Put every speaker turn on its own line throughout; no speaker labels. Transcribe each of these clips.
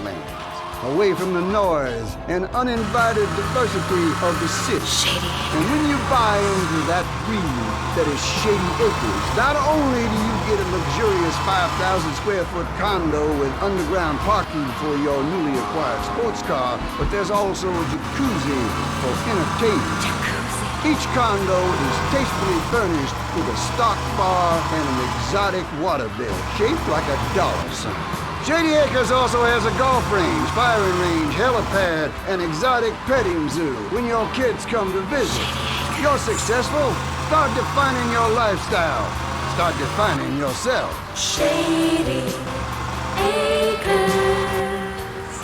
grasslands, away from the noise and uninvited diversity of the city.
Shady.
And when you buy into that dream that is Shady Acres, not only do you get a luxurious 5,000 square foot condo with underground parking for your newly acquired sports car, but there's also a jacuzzi for entertainment. Each condo is tastefully furnished with a stock bar and an exotic water bill shaped like a dollar sign. Shady Acres also has a golf range, firing range, helipad, and exotic petting zoo when your kids come to visit. You're successful? Start defining your lifestyle. Start defining yourself.
Shady Acres.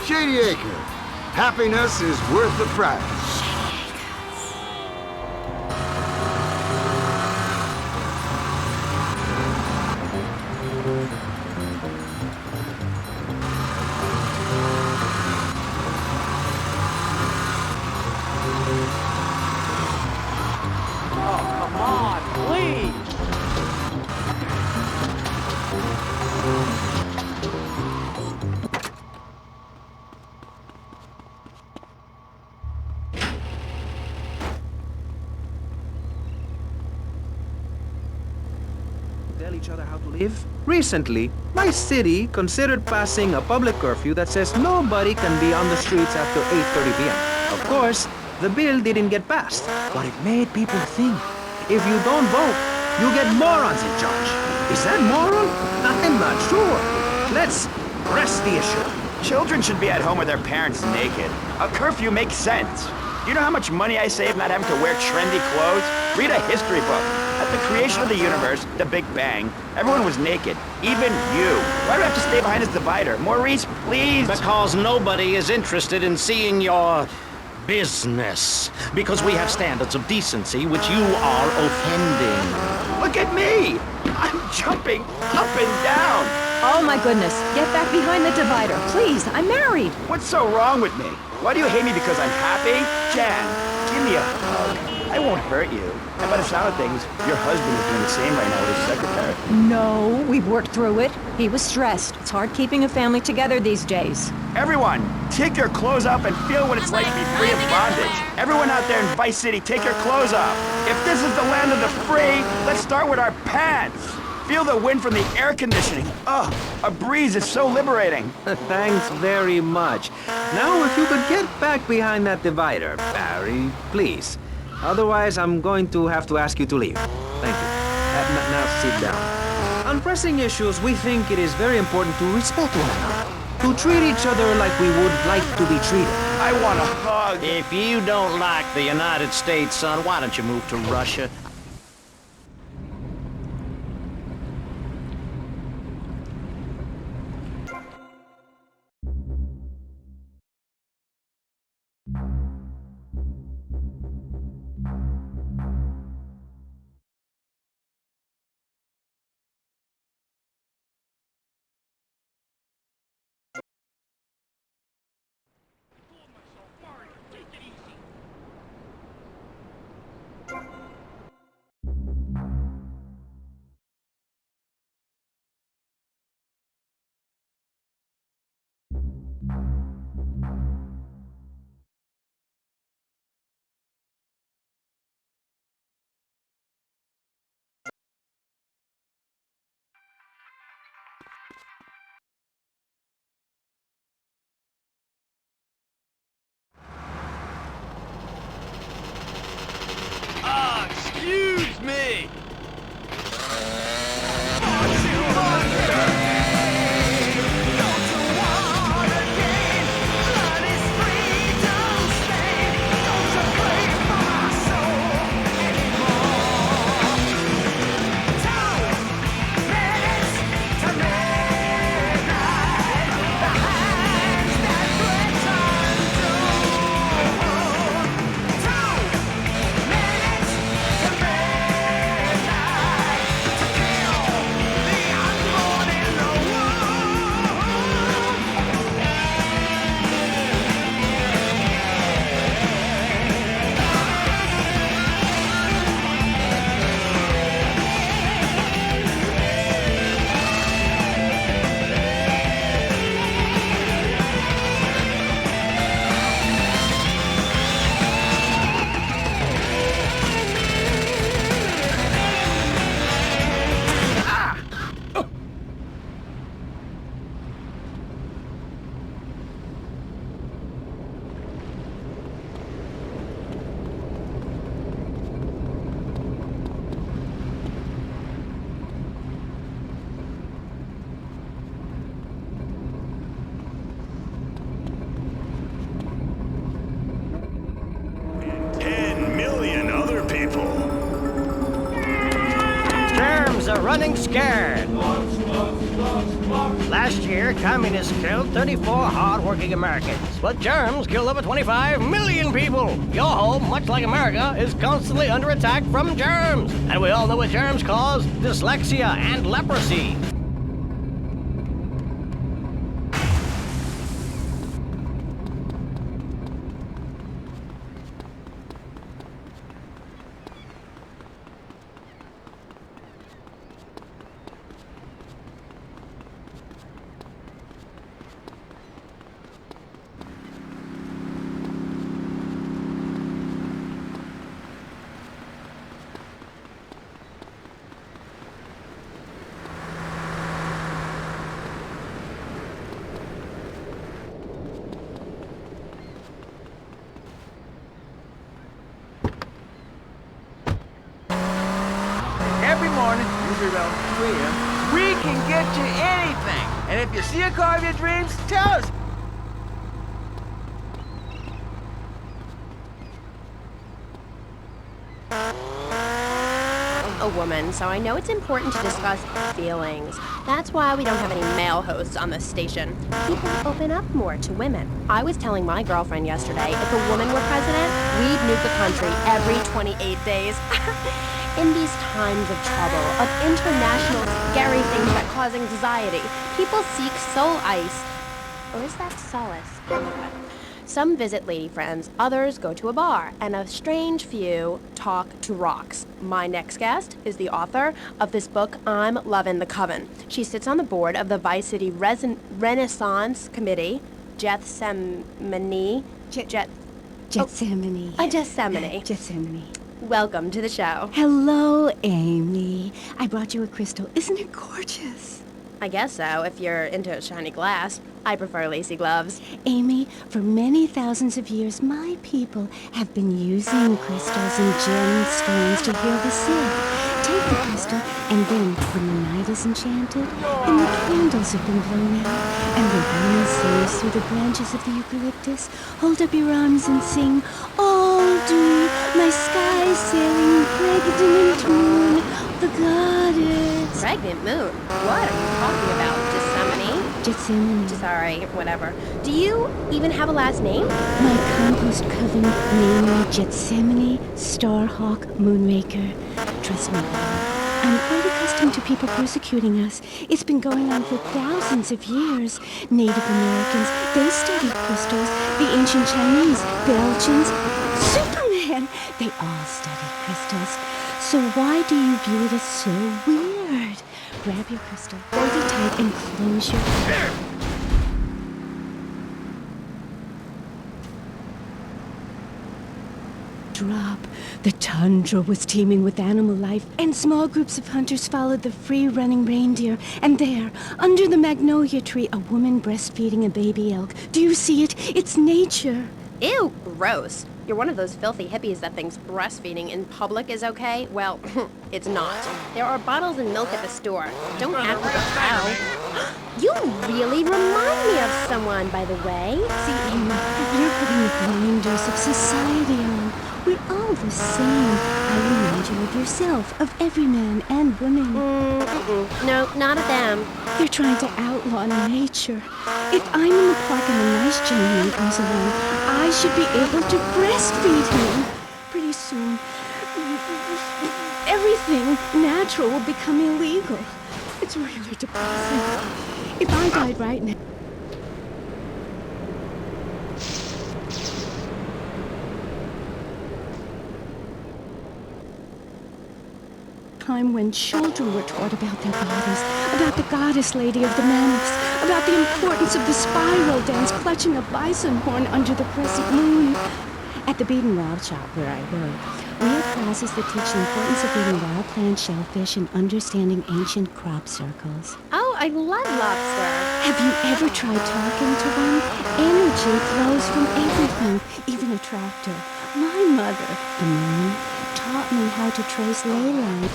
Shady Acres. Happiness is worth the price.
Tell each other how to live? Recently, my city considered passing a public curfew that says nobody can be on the streets after 8:30 p.m. Of course, the bill didn't get passed, but it made people think. If you don't vote, you get morons in charge. Is that moral? I'm not sure. Let's press the issue.
Children should be at home with their parents naked. A curfew makes sense. You know how much money I save not having to wear trendy clothes? Read a history book. At the creation of the universe, the Big Bang, everyone was naked. Even you. Why do I have to stay behind this divider? Maurice, please!
Because nobody is interested in seeing your business. Because we have standards of decency which you are offending.
Look at me! I'm jumping up and down!
Oh my goodness, get back behind the divider, please, I'm married.
What's so wrong with me? Why do you hate me because I'm happy? Jan, give me a hug. I won't hurt you. And by the sound of things, your husband is doing the same right now with his secretary.
No, we've worked through it. He was stressed. It's hard keeping a family together these days.
Everyone, take your clothes off and feel what it's like to be free of bondage. Everyone out there in Vice City, take your clothes off. If this is the land of the free, let's start with our pants. Feel the wind from the air conditioning. Ugh, a breeze is so liberating.
Thanks very much. Now, if you could get back behind that divider, Barry, please. Otherwise, I'm going to have to ask you to leave. Thank you. Now sit down. On pressing issues, we think it is very important to respect one another. To treat each other like we would like to be treated.
I want a hug.
If you don't like the United States, son, why don't you move to Russia?
are running scared. Last year, communists killed 34 hard-working Americans, but germs killed over 25 million people. Your home, much like America, is constantly under attack from germs. And we all know what germs cause: dyslexia and leprosy.
Every morning, usually around 2 a.m., we can get you anything. And if you see a car of your dreams, tell us.
A woman, so I know it's important to discuss feelings. That's why we don't have any male hosts on this station. People open up more to women. I was telling my girlfriend yesterday, if a woman were president, we'd nuke the country every 28 days. In these times of trouble, of international scary things that cause anxiety, people seek soul ice. Or is that solace? Some visit lady friends, others go to a bar, and a strange few talk to rocks. My next guest is the author of this book, I'm Lovin' the Coven. She sits on the board of the Vice City Renaissance Committee, Gethsemane.
Gethsemane.
Gethsemane.
Gethsemane.
Welcome to the show.
Hello, Amy. I brought you a crystal. Isn't it gorgeous?
I guess so, if you're into shiny glass. I prefer lacy gloves.
Amy, for many thousands of years, my people have been using crystals and gemstones to heal the sick. Take the crystal, and then, when the night is enchanted, and the candles have been blown out, and the wind sails through the branches of the eucalyptus, hold up your arms and sing, all dewy, my sky sailing, pregnant moon, the goddess.
Pregnant moon? What are you talking about?
Gethsemane.
Sorry, whatever. Do you even have a last name?
My compost coven named me Gethsemane Starhawk Moonraker. Trust me, I'm quite accustomed to people persecuting us. It's been going on for thousands of years. Native Americans, they studied crystals. The ancient Chinese, Belgians, Superman, they all studied crystals. So why do you view it as so weird? Grab your crystal, hold it tight, and close your eyes. Drop. The tundra was teeming with animal life, and small groups of hunters followed the free-running reindeer. And there, under the magnolia tree, a woman breastfeeding a baby elk. Do you see it? It's nature.
Ew, gross. You're one of those filthy hippies that thinks breastfeeding in public is okay? Well, it's not. There are bottles and milk at the store. Don't act like a cow. You really remind me of someone, by the way.
See, Amy, you're putting the blinders of society on. We're all the same. I remind you of yourself, of every man and woman.
No, not of them.
They're trying to outlaw nature. If I'm in the park and a nice gentleman comes along, I should be able to breastfeed him. Pretty soon, everything natural will become illegal. It's really depressing. If I died right now... time when children were taught about their bodies, about the goddess lady of the mammoths, about the importance of the spiral dance, clutching a bison horn under the crescent moon. At the Beat and Wild shop where I work, we have classes that teach the importance of eating wild plant shellfish and understanding ancient crop circles.
Oh, I love lobster.
Have you ever tried talking to one? Energy flows from everything, even a tractor. My mother, the moon, taught me how to trace ley lines.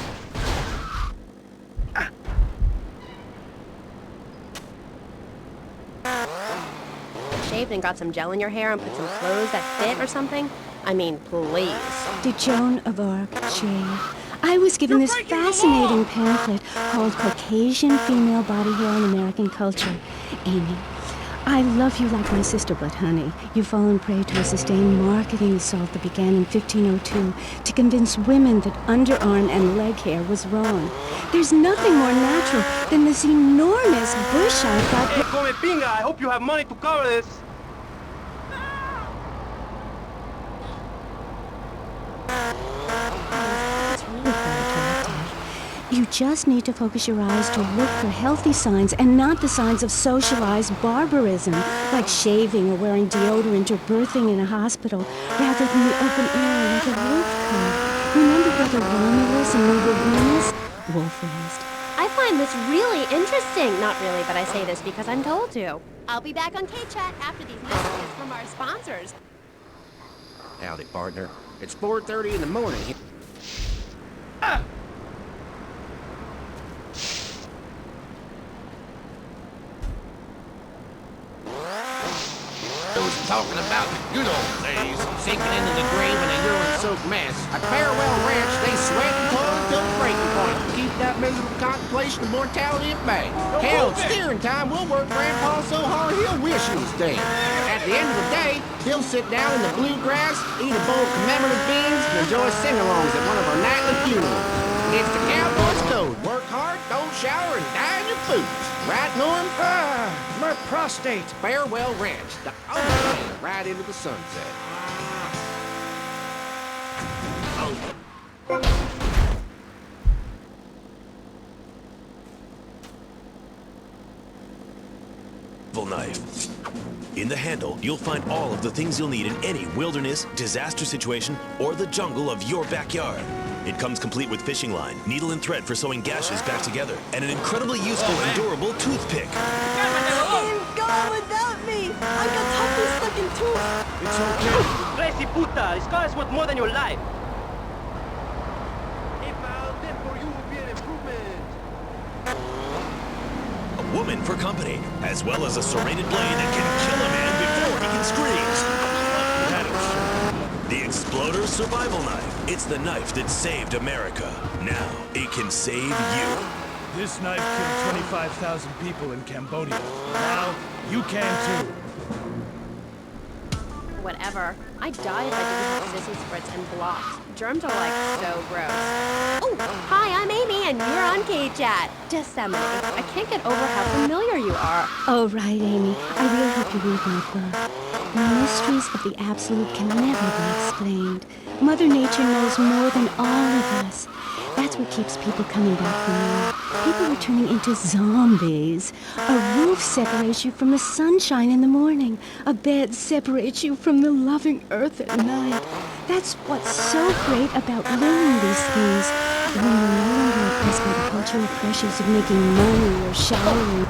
Shaved and got some gel in your hair and put some clothes that fit or something? I mean, please.
Did Joan of Arc shave? I was given this fascinating pamphlet called Caucasian Female Body Hair in American Culture. Amy, I love you like my sister, but honey, you've fallen prey to a sustained marketing assault that began in 1502 to convince women that underarm and leg hair was wrong. There's nothing more natural than this enormous bush I've got.
Hey, come pinga, I hope you have money to cover this.
You just need to focus your eyes to look for healthy signs and not the signs of socialized barbarism, like shaving or wearing deodorant or birthing in a hospital, rather than the open air like a wolf cub. Remember Brother Romulus and Noble Venus? Wolf raised.
I find this really interesting. Not really, but I say this because I'm told to. I'll be back on K-Chat after these messages from our sponsors.
Howdy, partner. It's 4:30 in the morning. Talking about the good old days, sinking into the grave in a urine-soaked mess. At Farewell Ranch, they sweat and toil until the breaking point to keep that miserable contemplation of mortality at bay. Hell, at steering time, we'll work Grandpa so hard he'll wish he was dead. At the end of the day, he'll sit down in the bluegrass, eat a bowl of commemorative beans, and enjoy sing-alongs at one of our nightly funerals. It's the cowboy's code. Work hard, don't shower, and die in your boots. Right, Norm? My prostate. Farewell Ranch, the only way right into the sunset.
Knife. In the handle, you'll find all of the things you'll need in any wilderness, disaster situation, or the jungle of your backyard. It comes complete with fishing line, needle and thread for sewing gashes back together, and an incredibly useful and durable toothpick.
Go without me! I got toughest looking tooth!
It's okay. Crazy puta, this car is worth more than your life. If I'll live for you will be an improvement.
A woman for company, as well as a serrated blade that can kill a man before he can scream. The Exploder Survival Knife. It's the knife that saved America. Now, it can save you.
This knife killed 25,000 people in Cambodia. Now, you can too.
Whatever. I die if I didn't have sissy spritz and blocks. Germs are like so gross. Oh, hi, I'm Amy, and you're on K-Chat. Disseminate. I can't get over how familiar you are.
Oh, right, Amy. I really hope you read my book. The mysteries of the absolute can never be explained. Mother Nature knows more than all of us. That's what keeps people coming back for more. People are turning into zombies. A roof separates you from the sunshine in the morning. A bed separates you from the loving earth at night. That's what's so great about learning these things. When you're no longer oppressed by the cultural pressures of making money or showering.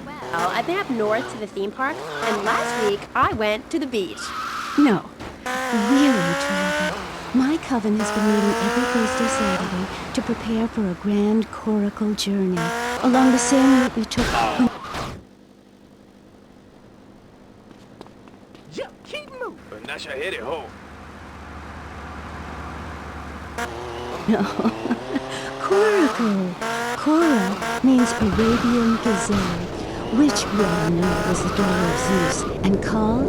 Well, I've been up north to the theme park, and last week I went to the beach.
No, really, Travel. My coven has been meeting every Thursday, Saturday to prepare for a grand coracle journey along the same route we took.
Yeah, keep moving.
Nasha hit it home.
No. Coracle. Cora means Arabian gazelle, which we all know was the daughter of Zeus, and Kal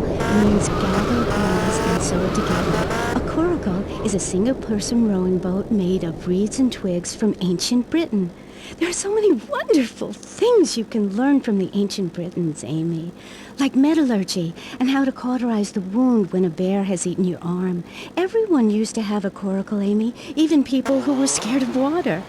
means gather grass and sew it together. A coracle is a single-person rowing boat made of reeds and twigs from ancient Britain. There are so many wonderful things you can learn from the ancient Britons, Amy. Like metallurgy and how to cauterize the wound when a bear has eaten your arm. Everyone used to have a coracle, Amy, even people who were scared of water.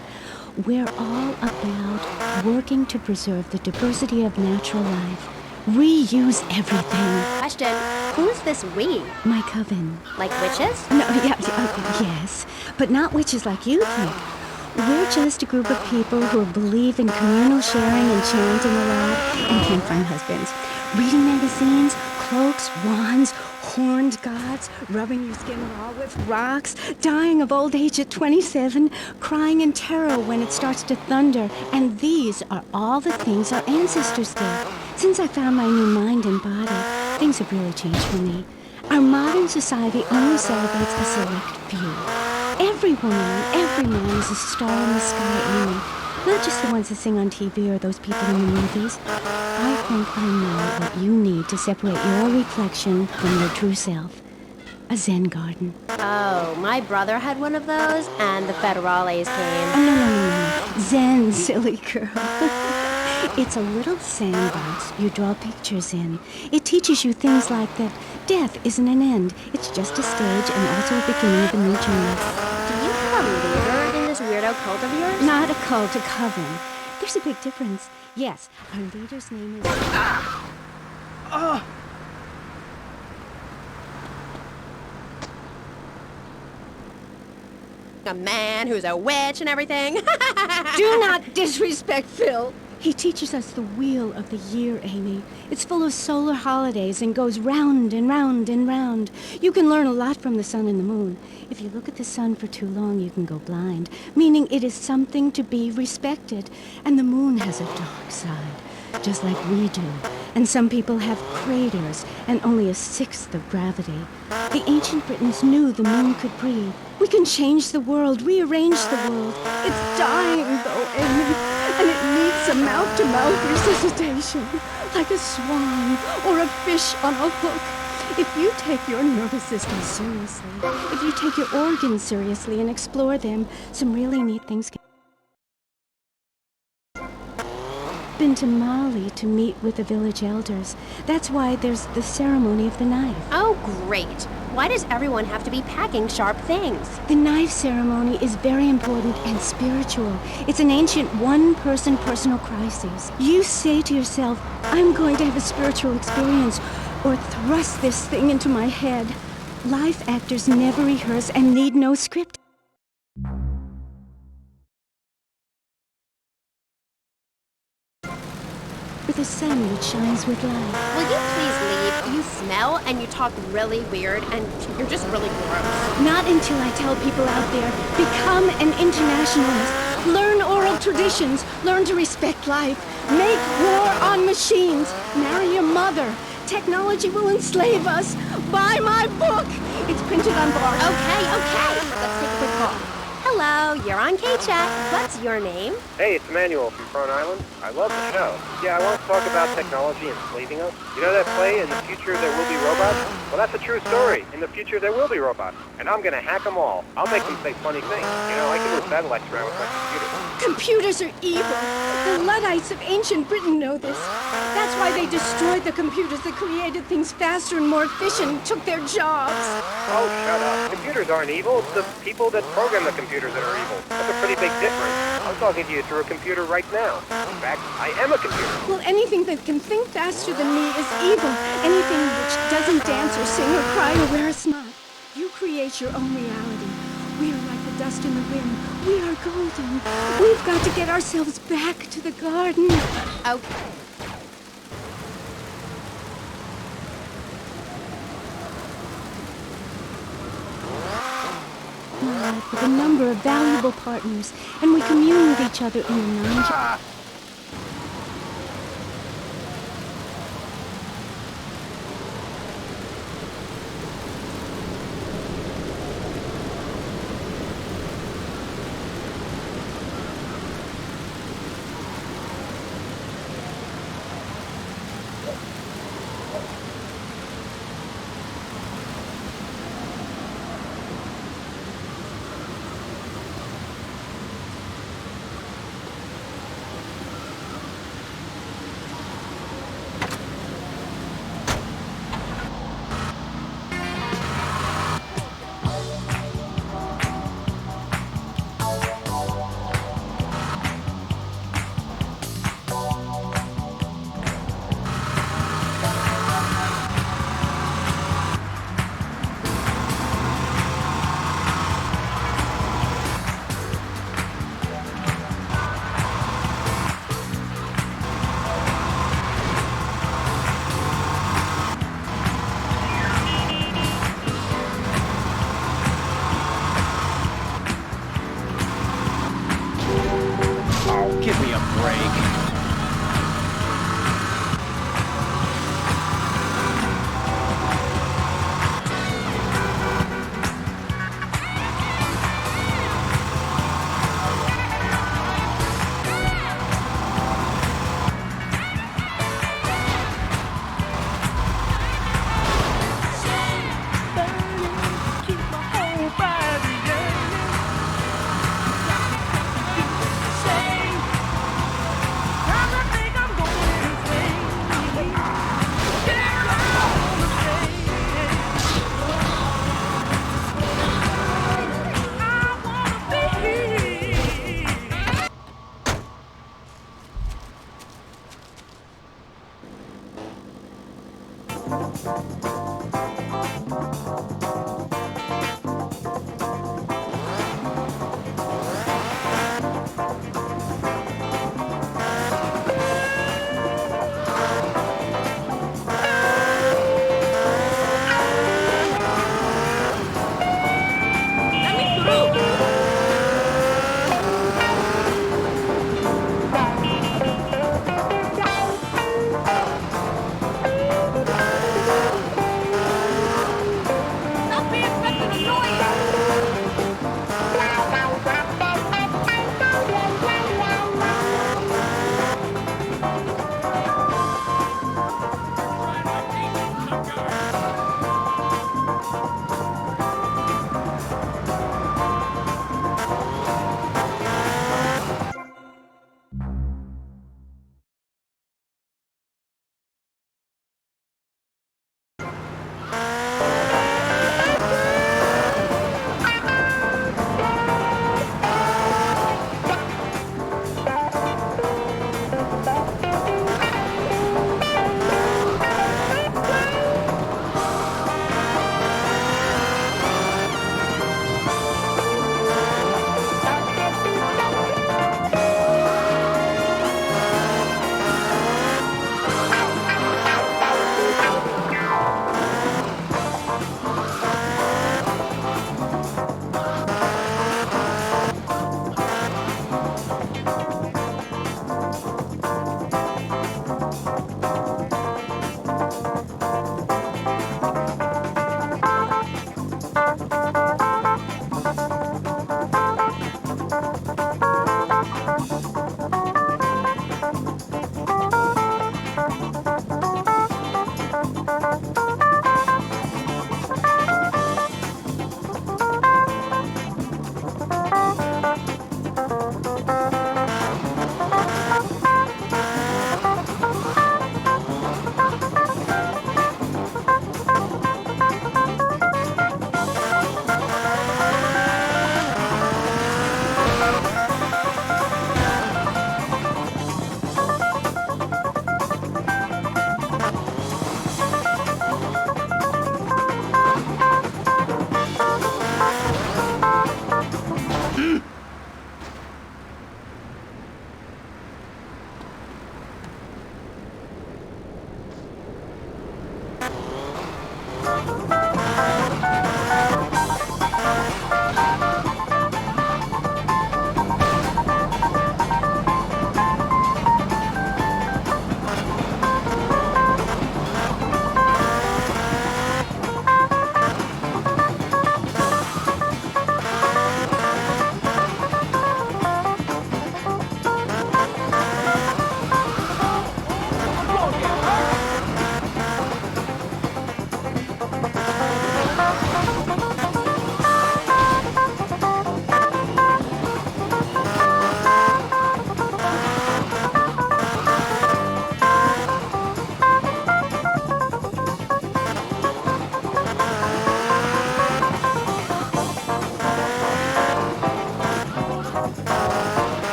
We're all about working to preserve the diversity of natural life. Reuse everything.
Question, who's this we?
My coven.
Like witches?
No, yes, but not witches like you think. We're just a group of people who believe in communal sharing and chanting aloud and can't find husbands. Reading magazines, cloaks, wands, horned gods, rubbing your skin raw with rocks, dying of old age at 27, crying in terror when it starts to thunder. And these are all the things our ancestors did. Since I found my new mind and body, things have really changed for me. Our modern society only celebrates a select few. Every woman, every man is a star in the sky, Amy. Not just the ones that sing on TV or those people in the movies. I think I know what you need to separate your reflection from your true self. A Zen garden.
Oh, my brother had one of those, and the federales came.
Oh, no. Zen, silly girl. It's a little sandbox you draw pictures in. It teaches you things like that death isn't an end. It's just a stage and also a beginning of a new journey.
Do you have a leader in this weirdo cult of yours?
Not a cult, a coven. There's a big difference. Yes, our leader's name is...
A man who's a witch and everything.
Do not disrespect Phil. He teaches us the wheel of the year, Amy. It's full of solar holidays and goes round and round and round. You can learn a lot from the sun and the moon. If you look at the sun for too long, you can go blind, meaning it is something to be respected. And the moon has a dark side, just like we do. And some people have craters and only a sixth of gravity. The ancient Britons knew the moon could breathe. We can change the world, rearrange the world. It's dying, though, Amy, and it needs a mouth-to-mouth resuscitation, like a swan or a fish on a hook. If you take your nervous system seriously, if you take your organs seriously and explore them, some really neat things can... Been to Mali to meet with the village elders. That's why there's the ceremony of the knife.
Oh, great. Why does everyone have to be packing sharp things?
The knife ceremony is very important and spiritual. It's an ancient one-person personal crisis. You say to yourself, I'm going to have a spiritual experience, or thrust this thing into my head. Life actors never rehearse and need no script. With a sun which shines with light.
Will you please leave? You smell and you talk really weird and you're just really gross.
Not until I tell people out there, become an internationalist. Learn oral traditions. Learn to respect life. Make war on machines. Marry your mother. Technology will enslave us. Buy my book. It's printed on bars.
Okay. Let's take a quick call. Hello, you're on K-Chat. What's your name?
Hey, it's Emmanuel from Front Island. I love the show. Yeah, I want to talk about technology enslaving us. You know that play, In the Future There Will Be Robots? Well, that's a true story. In the future, there will be robots. And I'm going to hack them all. I'll make them say funny things. You know, I can move satellites around with my computer.
Computers are evil. The Luddites of ancient Britain know this. That's why they destroyed the computers that created things faster and more efficient and took their jobs.
Oh, shut up. Computers aren't evil. It's the people that program the computers that are evil. That's a pretty big difference. I'm talking to you through a computer right now. In fact, I am a computer.
Well, anything that can think faster than me is evil. Anything which doesn't dance or sing or cry or wear a smile. You create your own reality. We are like the dust in the wind. We are golden. We've got to get ourselves back to the garden.
Okay.
With a number of valuable partners, and we commune with each other in a non...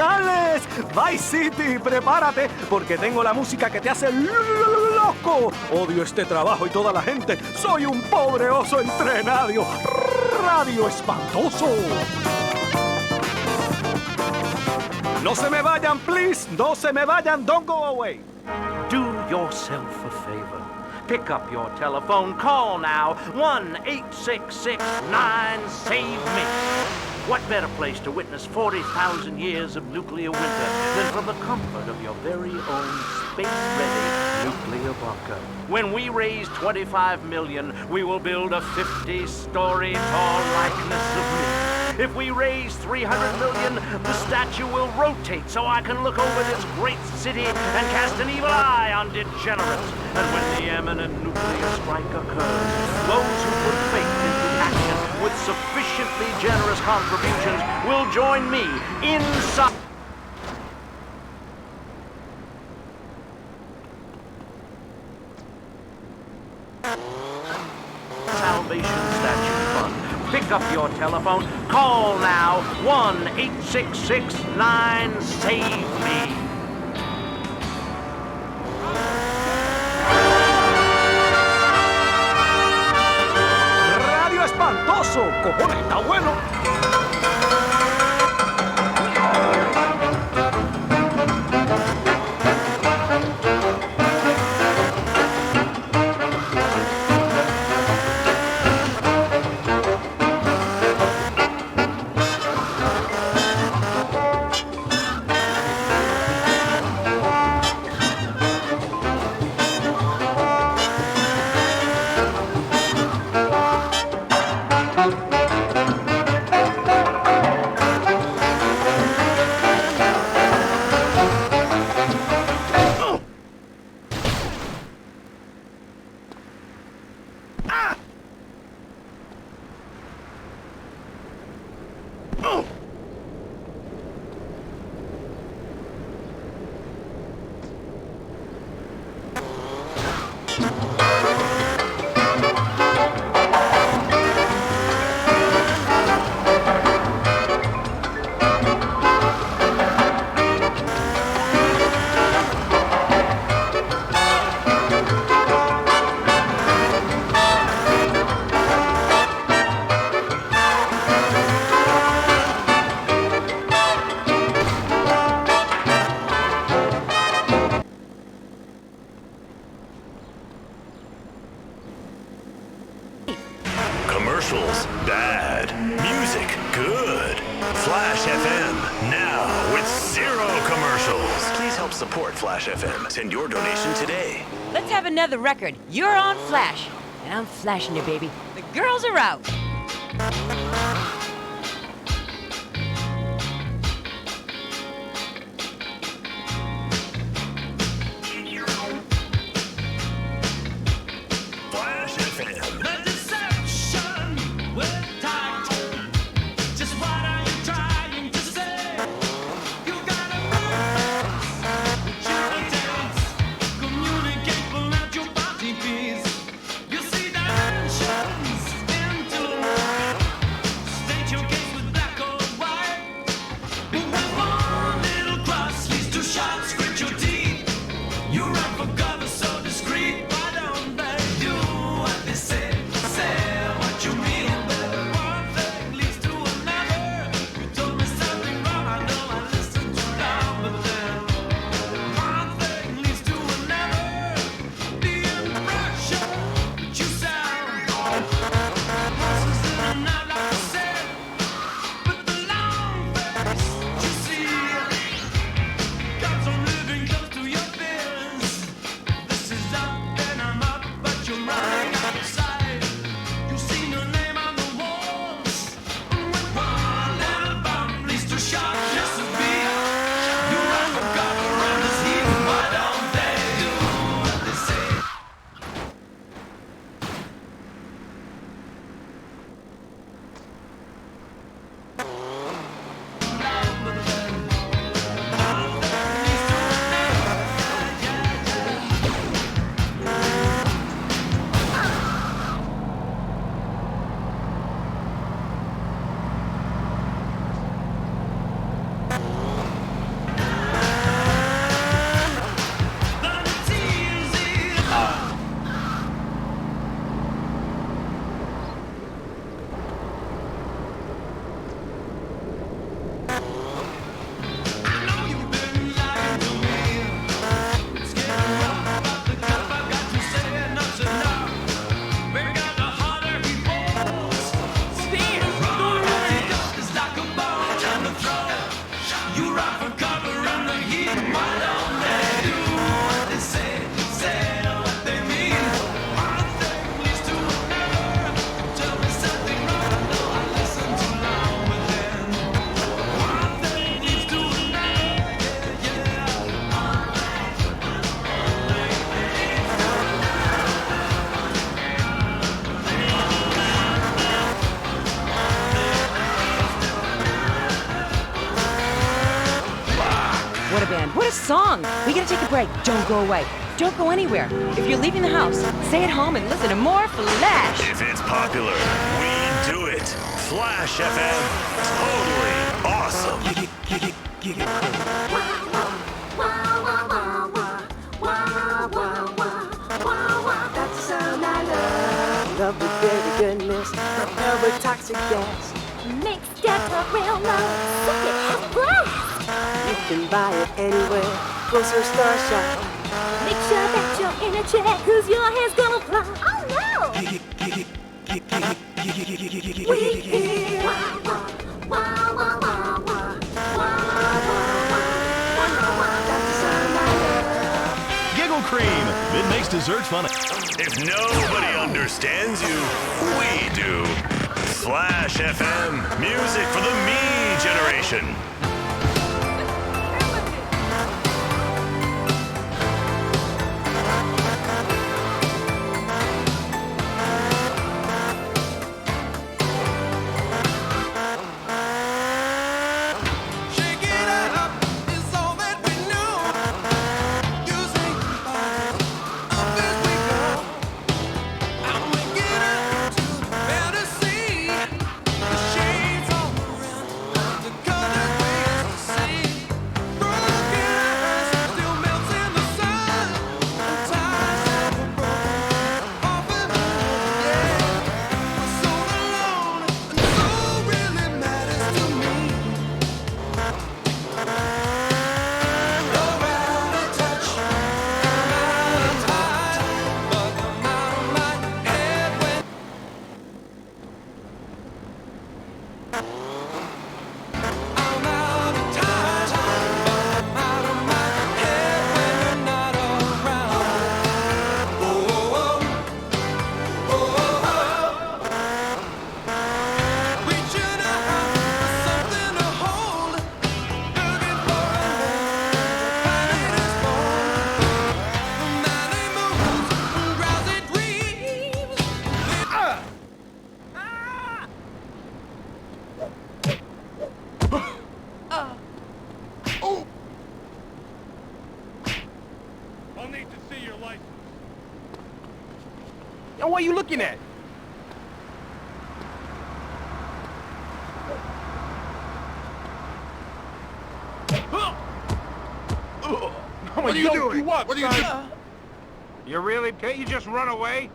locales. Vice City, prepárate, porque tengo la música que te hace loco. Odio este trabajo y toda la gente. Soy un pobre oso entrenado. Radio Espantoso. No se me vayan, please. No se me vayan. Don't go away.
Do yourself a favor. Pick up your telephone. Call now. 1-866-9-SAVE-ME. What better place to witness 40,000 years of nuclear winter than from the comfort of your very own space-ready nuclear bunker? When we raise 25 million, we will build a 50-story tall likeness of me. If we raise 300 million, the statue will rotate so I can look over this great city and cast an evil eye on degenerates. And when the imminent nuclear strike occurs, those who put faith into action with sufficiently generous contributions will join me inside. Salvation Statue Fund. Pick up your telephone. Call now. 1-866-9-SAVE-ME.
Radio Espantoso. Cojones, está bueno.
Commercials, bad. Music, good. Flash FM, now with 0 commercials. Please help support Flash FM. Send your donation today.
Let's have another record. You're on Flash. And I'm flashing you, baby. The girls are out.
Flash FM.
What a band. What a song. We gotta take a break. Don't go away. Don't go anywhere. If you're leaving the house, stay at home and listen to more Flash.
If it's popular, we do it. Flash FM. Totally awesome.
That's the sound I love. Love the very goodness. Forever toxic gas.
Makes death a real love. Suck it, have a blast.
You can buy it anywhere. Closer Star Shop.
Make sure that you're in a chair, cause your hair's gonna fly. Oh no! We hear wah, wah, wah, wah, wah.
Giggle Cream. It makes desserts fun. If nobody understands you, we do. Flash FM. Music for the me generation.
Yo, what are you looking at?
What are you doing?
What
are you doing? You really? Can't you just run away?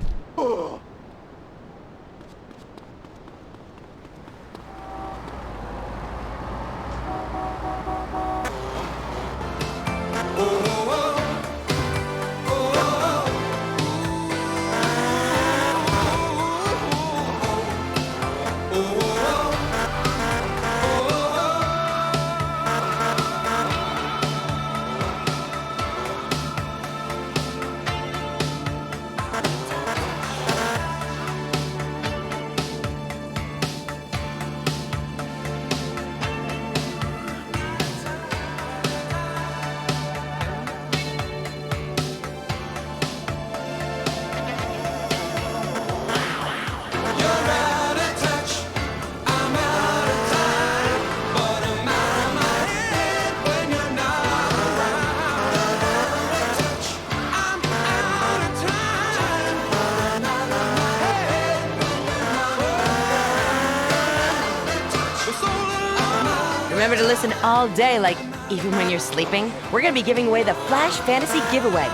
Remember to listen all day, like even when you're sleeping. We're gonna be giving away the Flash Fantasy Giveaway,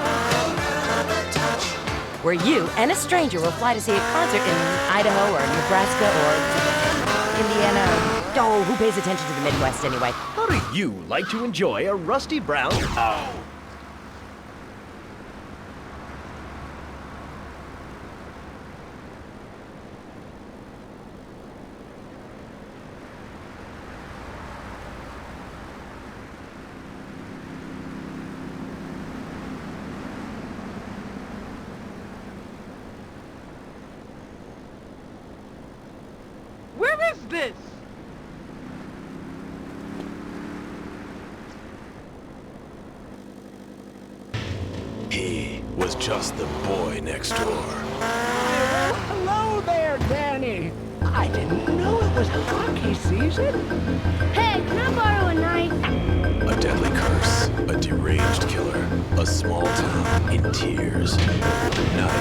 where you and a stranger will fly to see a concert in Idaho or Nebraska or Indiana. Oh, who pays attention to the Midwest anyway?
How do you like to enjoy a rusty brown? Oh.
was just the boy next door.
Well, hello there, Danny. I didn't know it was hockey season.
Hey, can I borrow a knife?
A deadly curse, a deranged killer, a small town in tears. Knife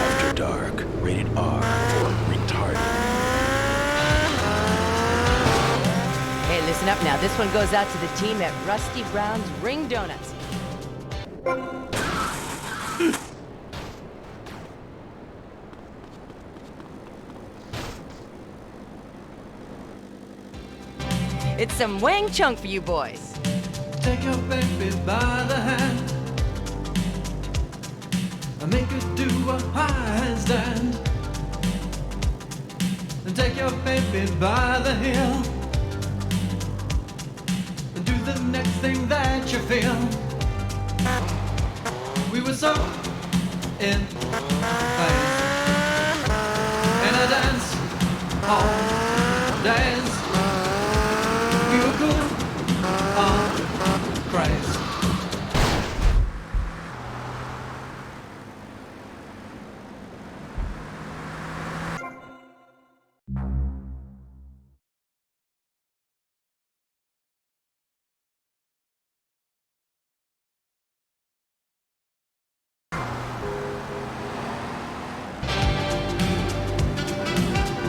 After Dark, rated R for retarded.
Hey, listen up now. This one goes out to the team at Rusty Brown's Ring Donuts. It's some Wang Chung for you boys.
Take your baby by the hand and make her do a high handstand. And take your baby by the heel and do the next thing that you feel. We were so in phase in a dance hall dance. We were cool on Christ.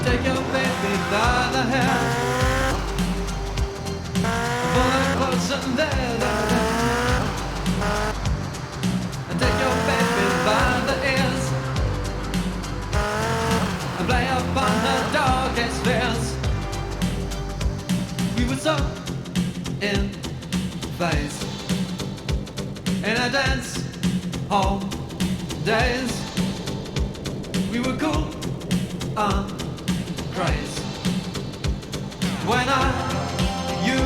Take your baby by the hair, pull her close and leather, and take your baby by the ears, and play upon the darkest fears. We were so in phase in a dance hall days. We were cool on Christ. When I, you,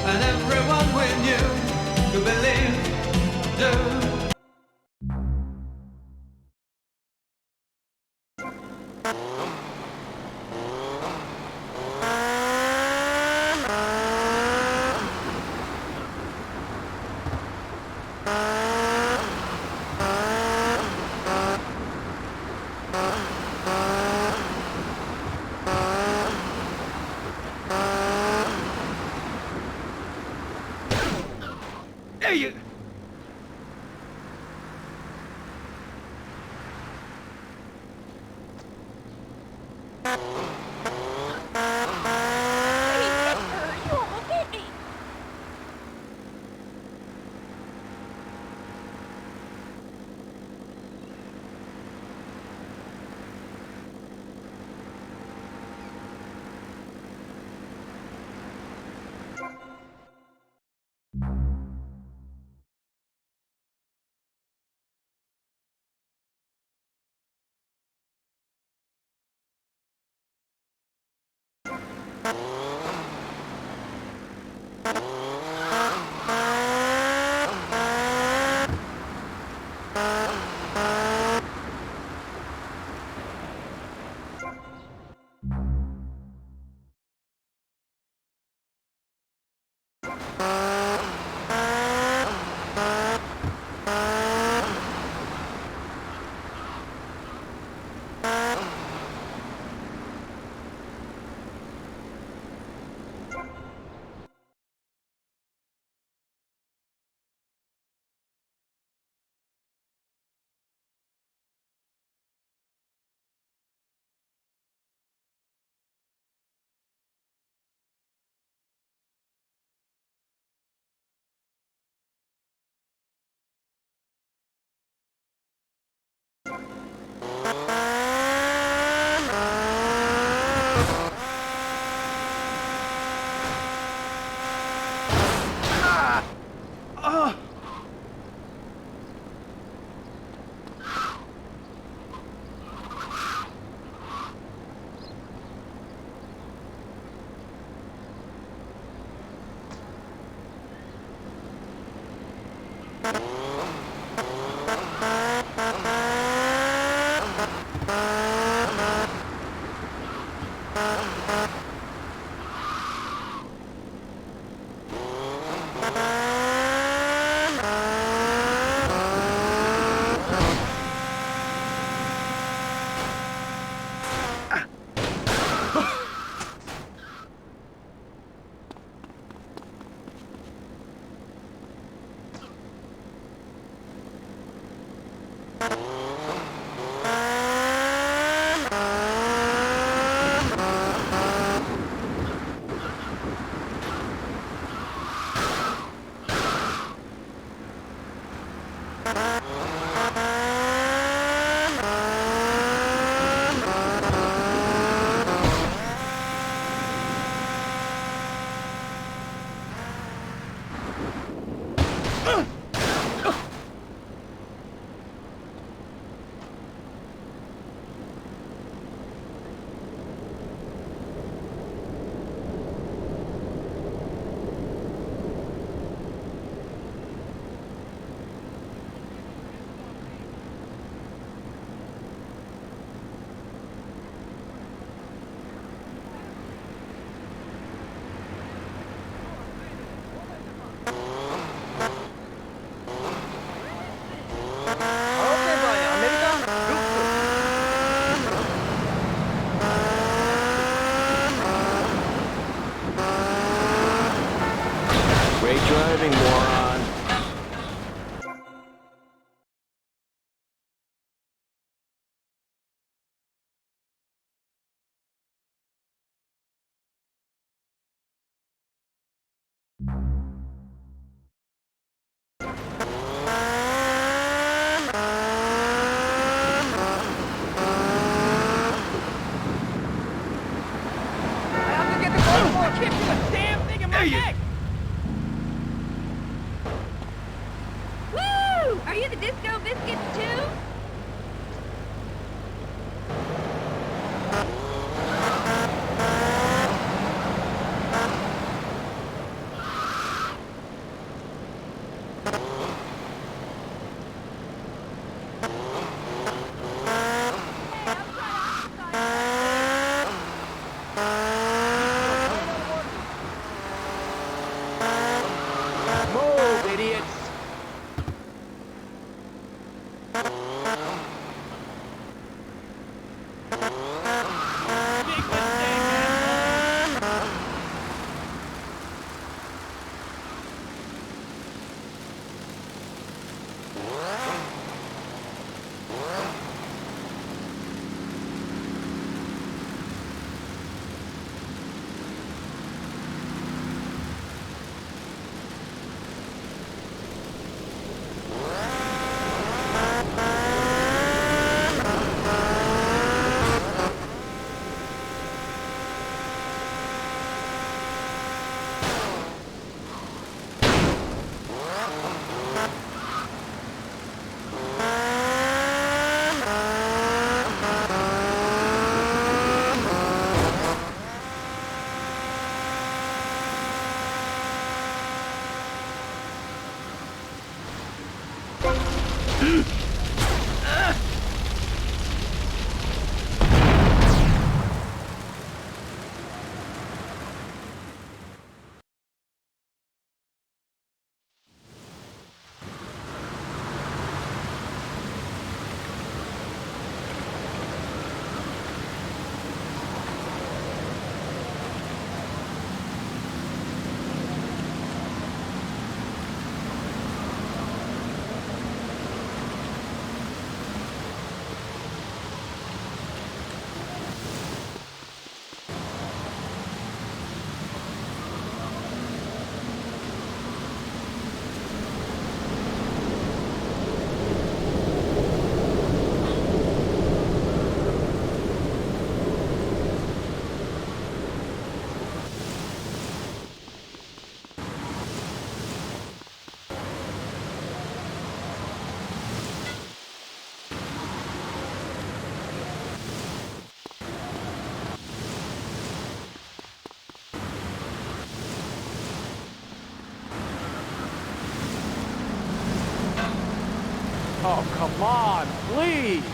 and everyone we knew could believe, do. Hey, you.
Great driving, moron.
Woo! Are you the Disco Biscuits too?
Move, idiots!
Oh, come on, please!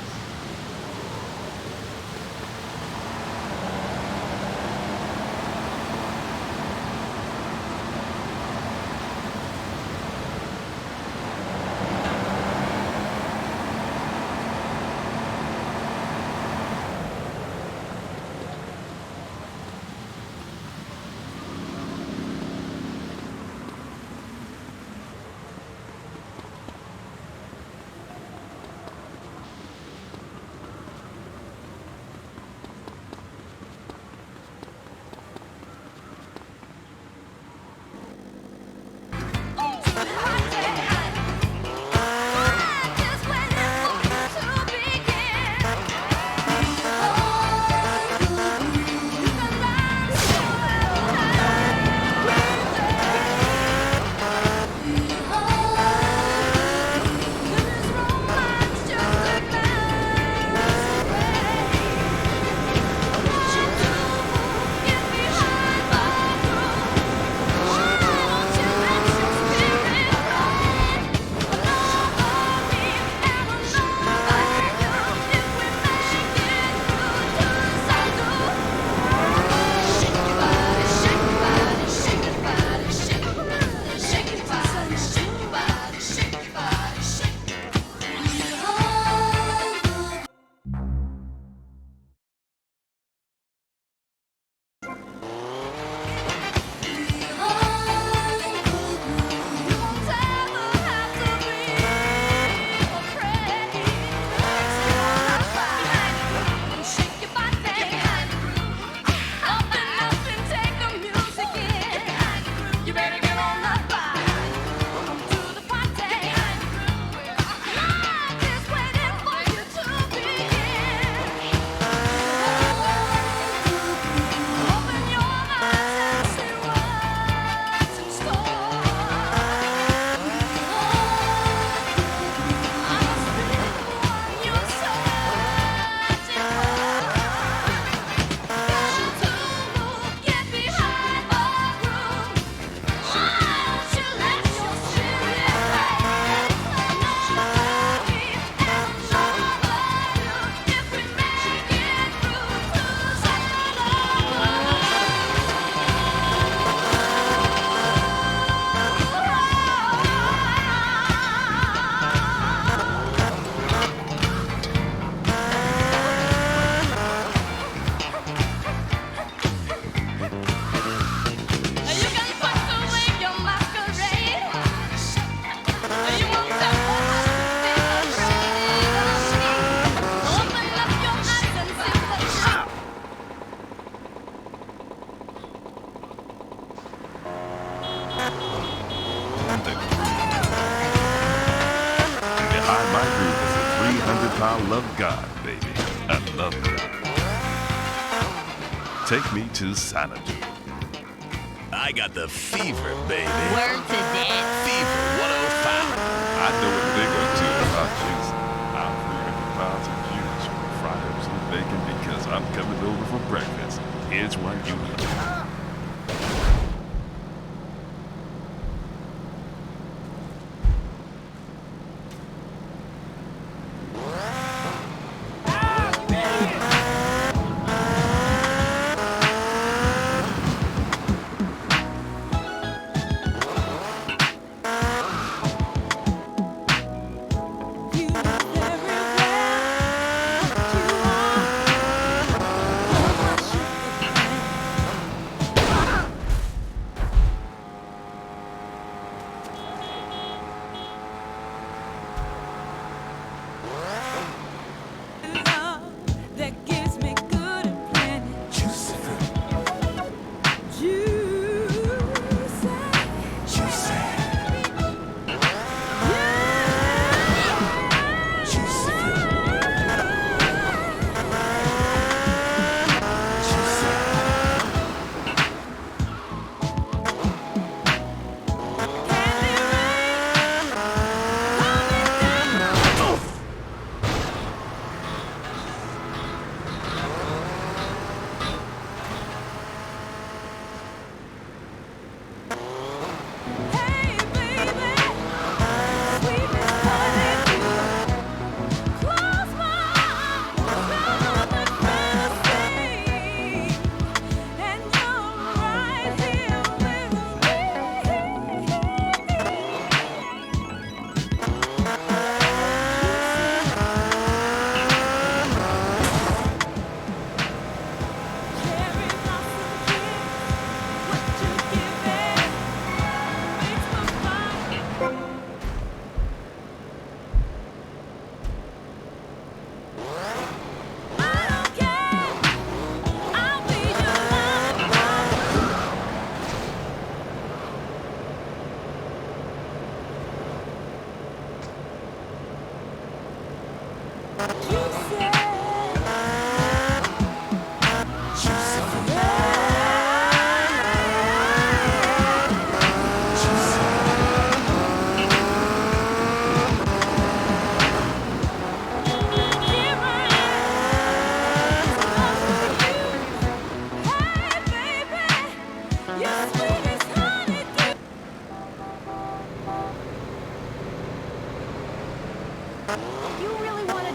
my group is a 300-pound love god, baby. I love God. Take me to Xanadu.
I got the fever, baby.
Word to dead.
Fever 105.
I know a thing or two about juice. I'm 300 pounds of juice from fried up some bacon because I'm coming over for breakfast. Here's what you need.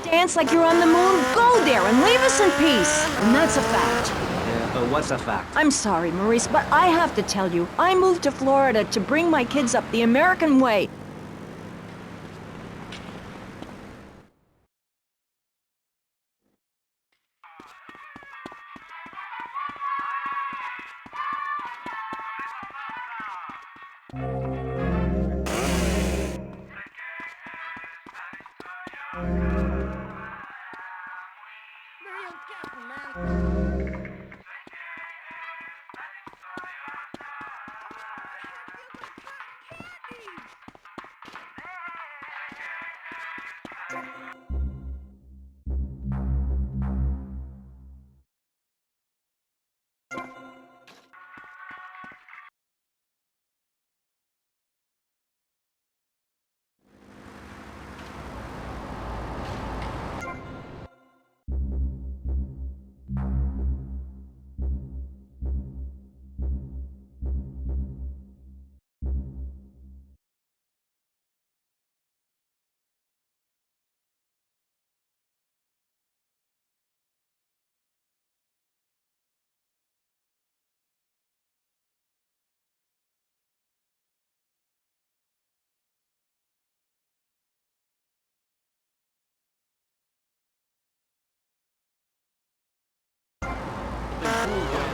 Dance like you're on the moon, go there and leave us in peace. And that's a fact.
What's a fact?
I'm sorry, Maurice, but I have to tell you, I moved to Florida to bring my kids up the American way.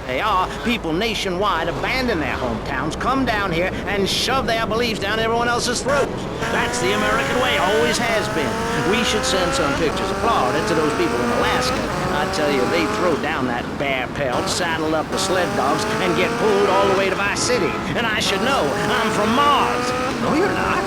They are. People nationwide abandon their hometowns, come down here, and shove their beliefs down everyone else's throats. That's the American way, always has been. We should send some pictures of Florida to those people in Alaska. I tell you, they throw down that bear pelt, saddle up the sled dogs, and get pulled all the way to Vice City. And I should know, I'm from Mars.
No, you're not.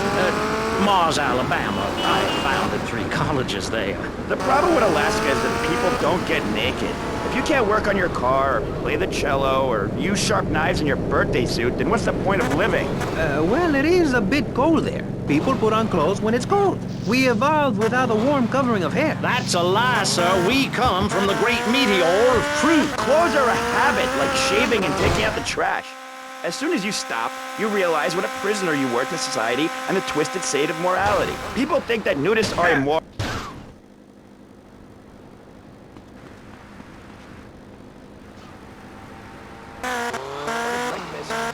Mars, Alabama. I founded 3 colleges there.
The problem with Alaska is that people don't get naked. If you can't work on your car, or play the cello, or use sharp knives in your birthday suit, then what's the point of living?
Well, it is a bit cold there. People put on clothes when it's cold. We evolved without a warm covering of hair.
That's a lie, sir. We come from the great meteor of truth.
Clothes are a habit, like shaving and taking out the trash. As soon as you stop, you realize what a prisoner you were to society and the twisted state of morality. People think that nudists are immoral.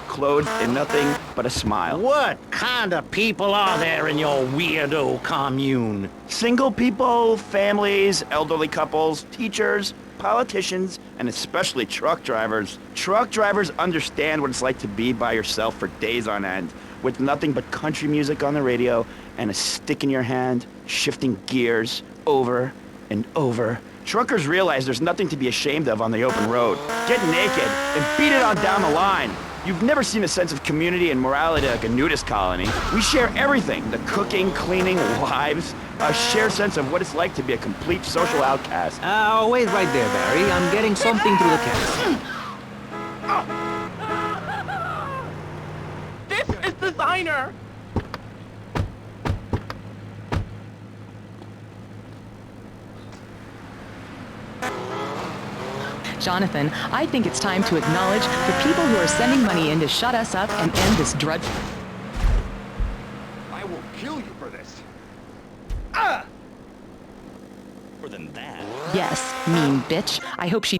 Clothed in nothing but a smile.
What kind of people are there in your weirdo commune?
Single people, families, elderly couples, teachers, politicians, and especially truck drivers. Truck drivers understand what it's like to be by yourself for days on end, with nothing but country music on the radio and a stick in your hand, shifting gears over and over. Truckers realize there's nothing to be ashamed of on the open road. Get naked and beat it on down the line. You've never seen a sense of community and morality like a nudist colony. We share everything, the cooking, cleaning, wives, a shared sense of what it's like to be a complete social outcast.
Wait right there, Barry. I'm getting something through the cans.
This is designer!
Jonathan, I think it's time to acknowledge the people who are sending money in to shut us up and end this dreadful...
I will kill you for this.
More than that.
Yes, mean bitch. I hope she...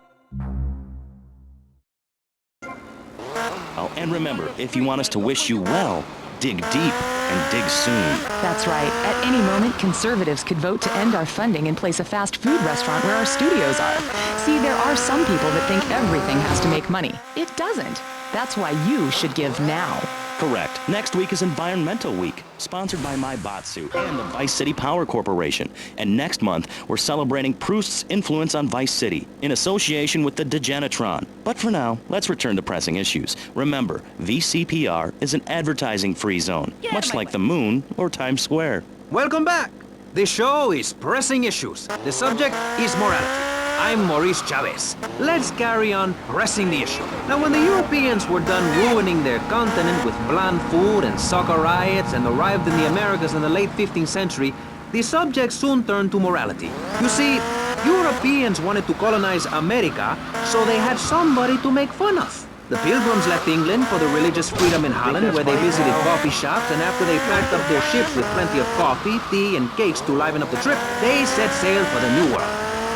Oh, and remember, if you want us to wish you well, dig deep and dig soon.
That's right. At any moment, conservatives could vote to end our funding and place a fast food restaurant where our studios are. See, there are some people that think everything has to make money. It doesn't. That's why you should give now.
Correct. Next week is Environmental Week, sponsored by My Bot Suit and the Vice City Power Corporation. And next month, we're celebrating Proust's influence on Vice City in association with the Degenitron. But for now, let's return to pressing issues. Remember, VCPR is an advertising-free zone, much like the moon or Times Square.
Welcome back. The show is Pressing Issues. The subject is morality. I'm Maurice Chavez. Let's carry on pressing the issue. Now, when the Europeans were done ruining their continent with bland food and soccer riots and arrived in the Americas in the late 15th century, the subject soon turned to morality. You see, Europeans wanted to colonize America, so they had somebody to make fun of. The Pilgrims left England for the religious freedom in Holland, where they visited coffee shops, and after they packed up their ships with plenty of coffee, tea, and cakes to liven up the trip, they set sail for the New World,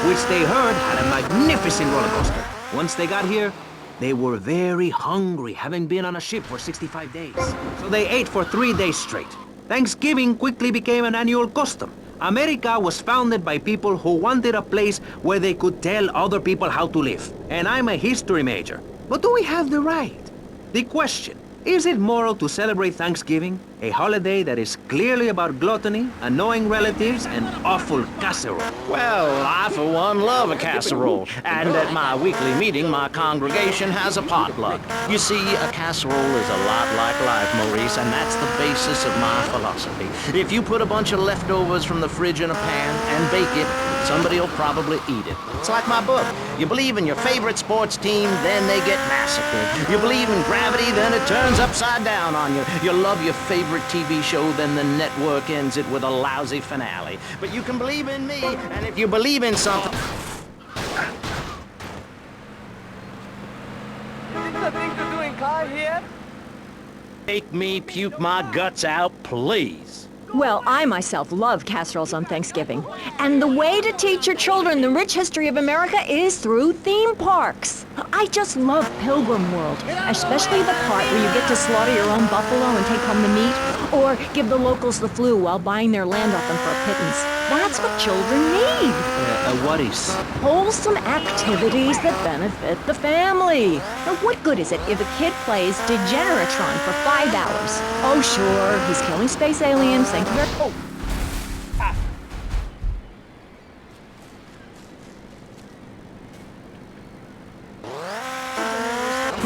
which they heard had a magnificent roller coaster. Once they got here, they were very hungry, having been on a ship for 65 days. So they ate for 3 days straight. Thanksgiving quickly became an annual custom. America was founded by people who wanted a place where they could tell other people how to live. And I'm a history major. But do we have the right? The question, is it moral to celebrate Thanksgiving, a holiday that is clearly about gluttony, annoying relatives, and awful casserole?
Well, I for one love a casserole. And at my weekly meeting, my congregation has a potluck. You see, a casserole is a lot like life, Maurice, and that's the basis of my philosophy. If you put a bunch of leftovers from the fridge in a pan and bake it, somebody will probably eat it. It's like my book. You believe in your favorite sports team, then they get massacred. You believe in gravity, then it turns upside down on you. You love your favorite TV show, then the network ends it with a lousy finale. But you can believe in me, and if you believe in something...
You think the things are doing car here?
Make me puke my guts out, please.
Well, I myself love casseroles on Thanksgiving. And the way to teach your children the rich history of America is through theme parks. I just love Pilgrim World, especially the part where you get to slaughter your own buffalo and take home the meat, or give the locals the flu while buying their land off them for a pittance. That's what children need.
What is?
Wholesome activities that benefit the family. Now, what good is it if a kid plays Degeneratron for 5 hours? Oh, sure, he's killing space aliens, thank you very much. Oh.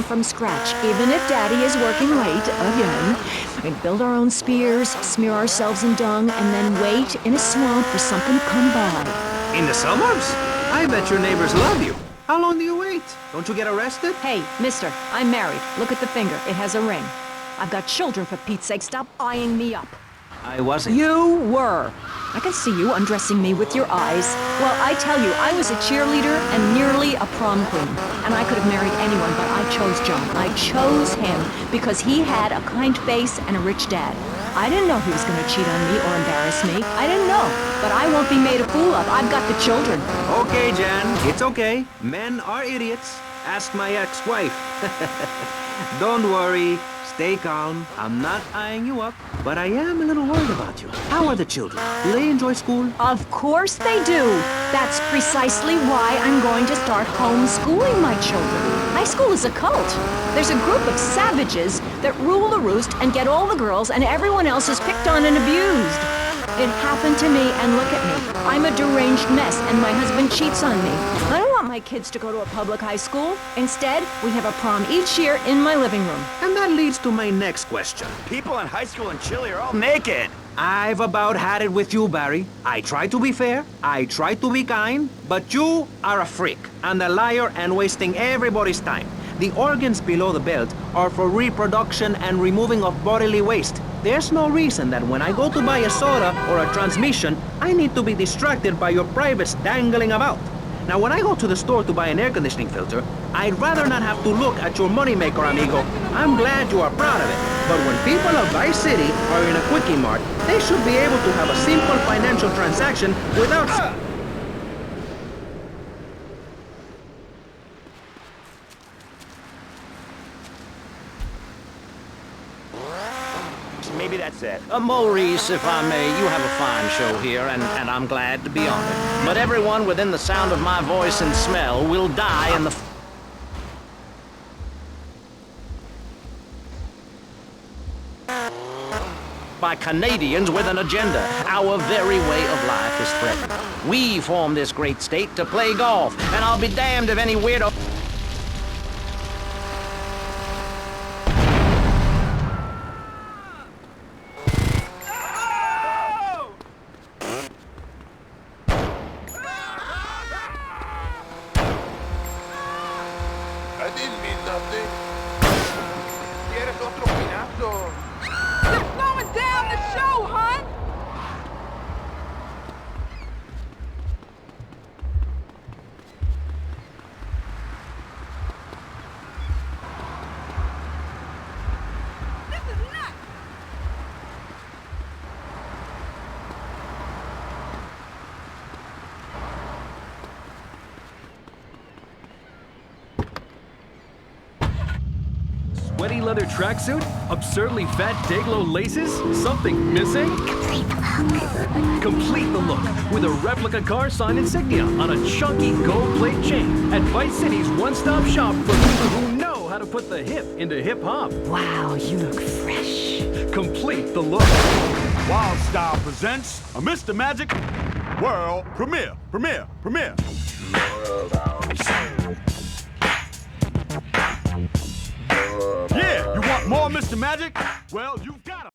From scratch, even if Daddy is working late again. We'd build our own spears, smear ourselves in dung, and then wait in a swamp for something to come by.
In the suburbs? I bet your neighbors love you. How long do you wait? Don't you get arrested?
Hey, mister, I'm married. Look at the finger. It has a ring. I've got children, for Pete's sake. Stop eyeing me up.
I wasn't.
You were. I can see you undressing me with your eyes. Well, I tell you, I was a cheerleader and nearly a prom queen. And I could have married anyone, but I chose John. I chose him because he had a kind face and a rich dad. I didn't know he was going to cheat on me or embarrass me. I didn't know. But I won't be made a fool of. I've got the children.
Okay, Jan. It's okay. Men are idiots. Ask my ex-wife. Don't worry. Stay calm. I'm not eyeing you up, but I am a little worried about you. How are the children? Do they enjoy school?
Of course they do. That's precisely why I'm going to start homeschooling my children. High school is a cult. There's a group of savages that rule the roost and get all the girls, and everyone else is picked on and abused. It happened to me, and look at me. I'm a deranged mess, and my husband cheats on me. I don't want my kids to go to a public high school. Instead, we have a prom each year in my living room.
And that leads to my next question.
People in high school in Chile are all naked.
I've about had it with you, Barry. I try to be fair, I try to be kind, but you are a freak and a liar and wasting everybody's time. The organs below the belt are for reproduction and removing of bodily waste. There's no reason that when I go to buy a soda or a transmission, I need to be distracted by your privates dangling about. Now, when I go to the store to buy an air conditioning filter, I'd rather not have to look at your moneymaker, amigo. I'm glad you are proud of it. But when people of Vice City are in a Quickie Mart, they should be able to have a simple financial transaction without...
Maybe that's it.
Maurice, if I may, you have a fine show here, and I'm glad to be on it. But everyone within the sound of my voice and smell will die in the... by Canadians with an agenda. Our very way of life is threatened. We formed this great state to play golf, and I'll be damned if any weirdo...
I didn't mean nothing. ¿Quieres otro pinazo?
You're slowing down the show, hon! This is nuts!
Sweaty leather tracksuit? Absurdly fat Dayglow laces? Something missing? Complete the look with a replica car sign insignia on a chunky gold plate chain at Vice City's one-stop shop for people who know how to put the hip into hip-hop.
Wow, you look fresh.
Complete the look.
Wild Style presents a Mr. Magic World Premiere. Yeah, you want more Mr. Magic? Well, you've got him.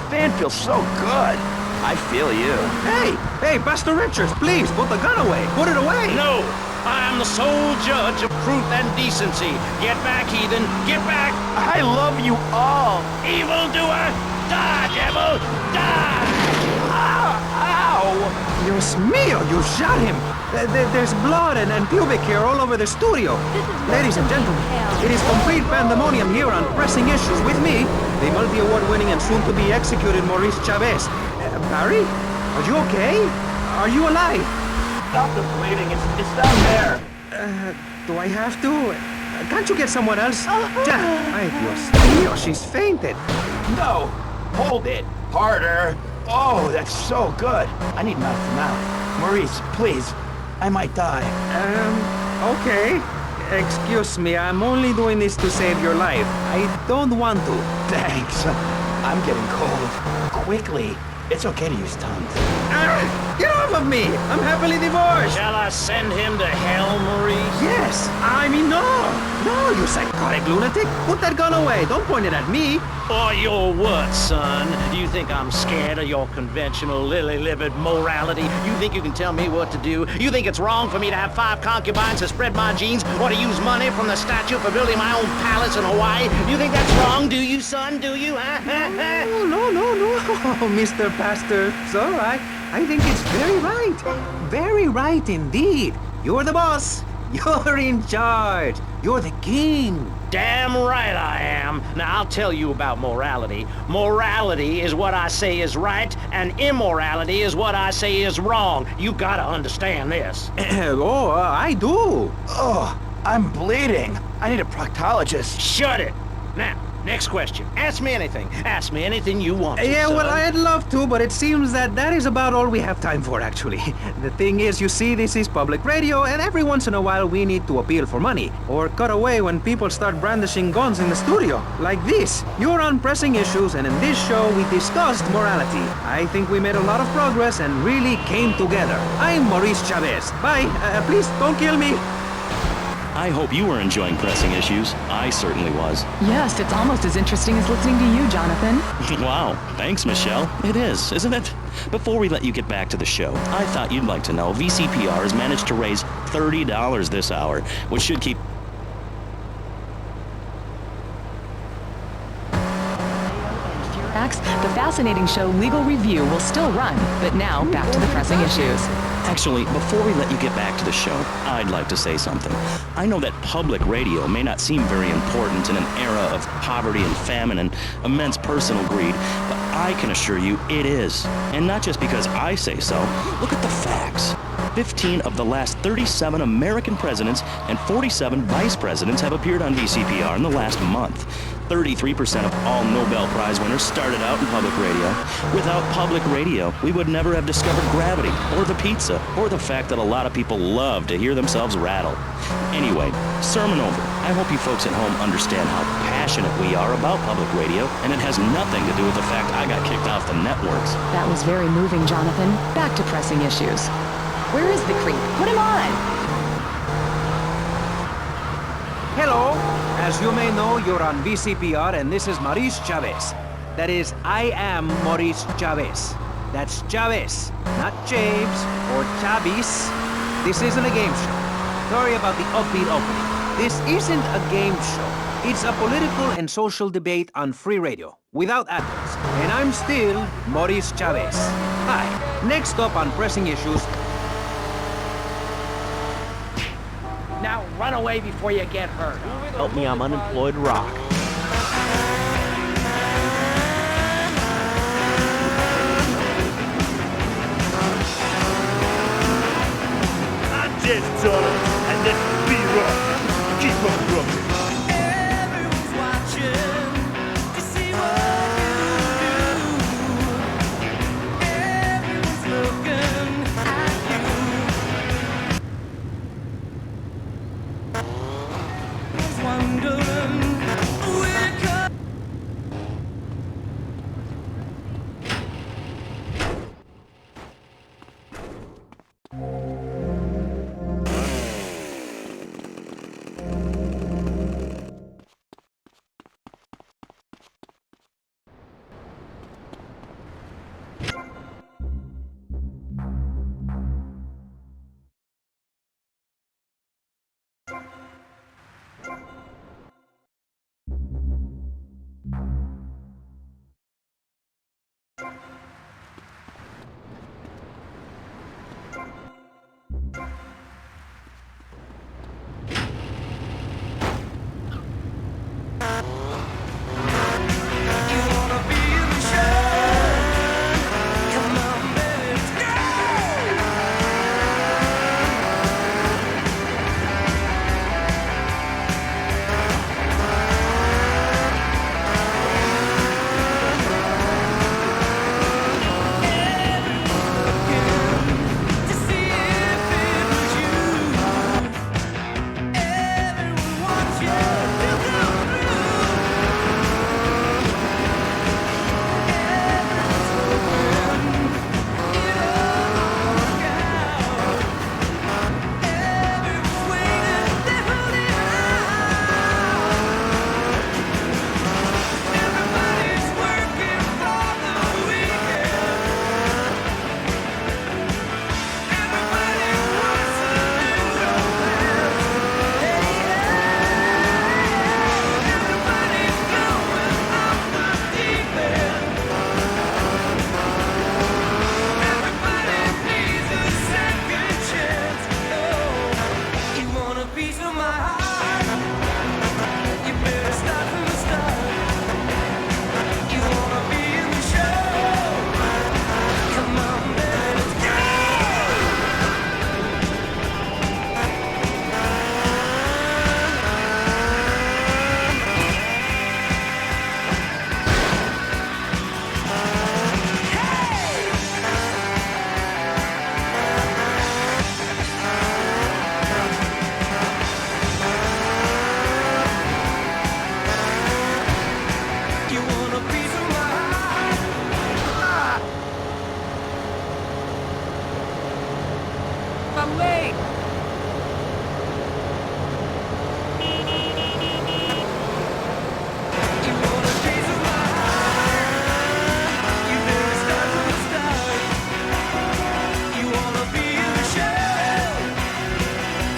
Band feels so good. I feel you.
Hey, Pastor Richards, please, put the gun away. Put it away.
No! I am the sole judge of truth and decency. Get back, heathen! Get back!
I love you all.
Evildoer! Die, devil! Die!
Ow!
Dios mío, you shot him. There's blood and pubic hair all over the studio. Ladies and gentlemen, it is complete pandemonium here on Pressing Issues with me, the multi-award-winning and soon-to-be executed Maurice Chavez. Barry? Are you okay? Are you alive?
Stop the bleeding. It's down there.
Do I have to? Can't you get someone else? Jack, ay Dios mío, she's fainted.
No. Hold it. Harder. Oh, that's so good. I need mouth to mouth. Maurice, please. I might die.
Okay. Excuse me, I'm only doing this to save your life. I don't want to.
Thanks. I'm getting cold. Quickly. It's okay to use tongues.
Get off of me! I'm happily divorced!
Shall I send him to hell, Maurice?
Yes! I mean, no! No, you psychotic lunatic! Put that gun away! Don't point it at me!
Or your what, son? You think I'm scared of your conventional lily-livered morality? You think you can tell me what to do? You think it's wrong for me to have 5 concubines to spread my genes or to use money from the statue for building my own palace in Hawaii? You think that's wrong, do you, son? Do you?
No, Mr. Pastor. It's all right. I think it's very right. Very right indeed. You're the boss. You're in charge. You're the king.
Damn right I am. Now, I'll tell you about morality. Morality is what I say is right, and immorality is what I say is wrong. You gotta understand this.
I do.
Oh, I'm bleeding. I need a proctologist.
Shut it. Now, next question. Ask me anything. Ask me anything you want to,
Yeah,
son.
well, I'd love to, but it seems that is about all we have time for, actually. The thing is, you see, this is public radio, and every once in a while we need to appeal for money, or cut away when people start brandishing guns in the studio. Like this. You're on Pressing Issues, and in this show we discussed morality. I think we made a lot of progress and really came together. I'm Maurice Chavez. Bye. Please, don't kill me.
I hope you were enjoying Pressing Issues. I certainly was.
Yes, it's almost as interesting as listening to you, Jonathan.
Wow, thanks, Michelle. It is, isn't it? Before we let you get back to the show, I thought you'd like to know VCPR has managed to raise $30 this hour, which should keep...
The fascinating show Legal Review will still run, but now back to the pressing issues.
Actually, before we let you get back to the show, I'd like to say something. I know that public radio may not seem very important in an era of poverty and famine and immense personal greed, but I can assure you it is. And not just because I say so. Look at the facts. 15 of the last 37 American presidents and 47 vice presidents have appeared on VCPR in the last month. 33% of all Nobel Prize winners started out in public radio. Without public radio, we would never have discovered gravity, or the pizza, or the fact that a lot of people love to hear themselves rattle. Anyway, sermon over. I hope you folks at home understand how passionate we are about public radio, and it has nothing to do with the fact I got kicked off the networks.
That was very moving, Jonathan. Back to pressing issues. Where is the creep? Put him on!
Hello. As you may know, you're on VCPR, and this is Maurice Chavez. That is, I am Maurice Chavez. That's Chavez, not Chaves or Chavis. This isn't a game show. Sorry about the upbeat opening. This isn't a game show. It's a political and social debate on free radio, without adverts. And I'm still Maurice Chavez. Hi. Next up on Pressing Issues...
Now run away before you get hurt. Help me, I'm unemployed rock.
I'm just and this be rock. Keep on rocking.
Everyone's watching to see what you do. Everyone's looking at you. Everyone's wondering where it comes.
piece of my heart, you better start from the start. You wanna be in the show? Come on, baby, let's go! You want a piece of my heart? I'm late. You want a piece of my heart? You better start from the start. You wanna be in the show?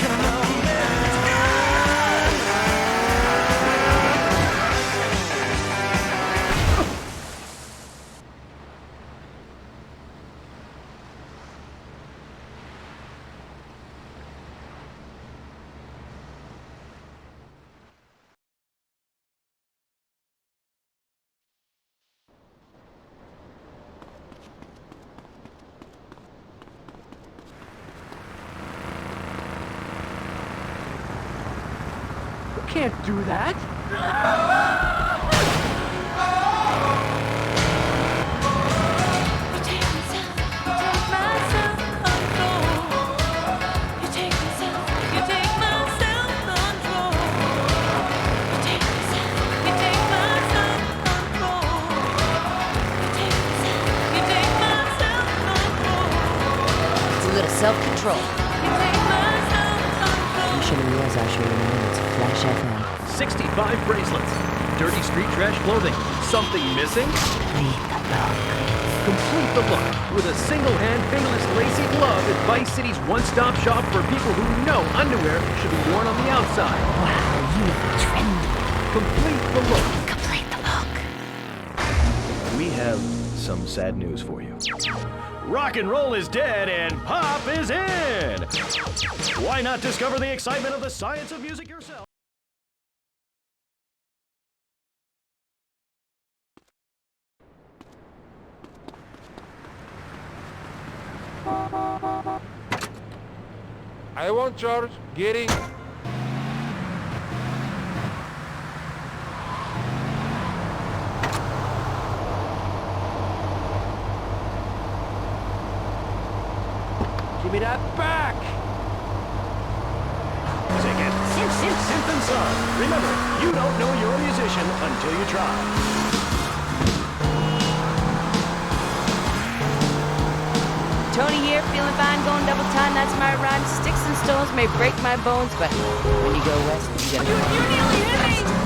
Come on, let's go!
You can't do that.
It's a little self-control. You should have realized I'll show you now. It's Flash FM.
65 bracelets. Dirty street trash clothing. Something missing? Complete the look with a single-hand fingerless lacy glove at Vice City's one-stop shop for people who know underwear should be worn on the outside.
Wow, you are trendy.
Complete the look.
Complete the look.
We have some sad news for you.
Rock and roll is dead and pop is in! Why not discover the excitement of the science of music yourself?
I want George getting... Give me that back!
Sing it. Synth and Son. Remember, you don't know you're a musician until you try.
Tony here, feeling fine, going double time. That's my rhyme. Sticks and stones may break my bones, but when you go west, you gotta go. You nearly hit me!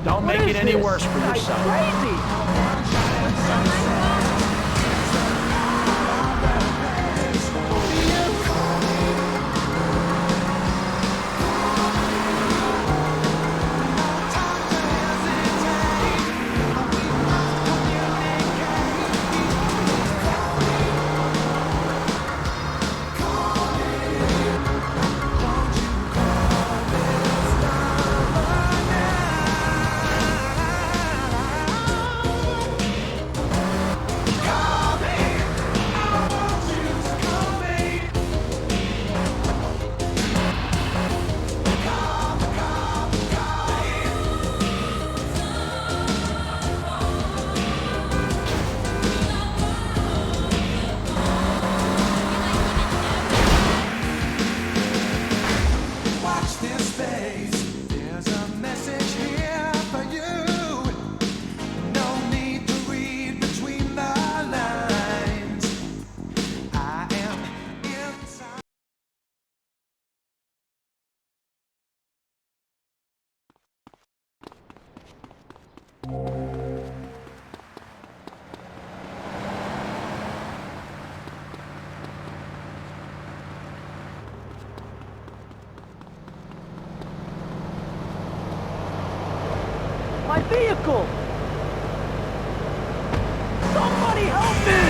Don't make it any worse for yourself.
my vehicle! Somebody help me!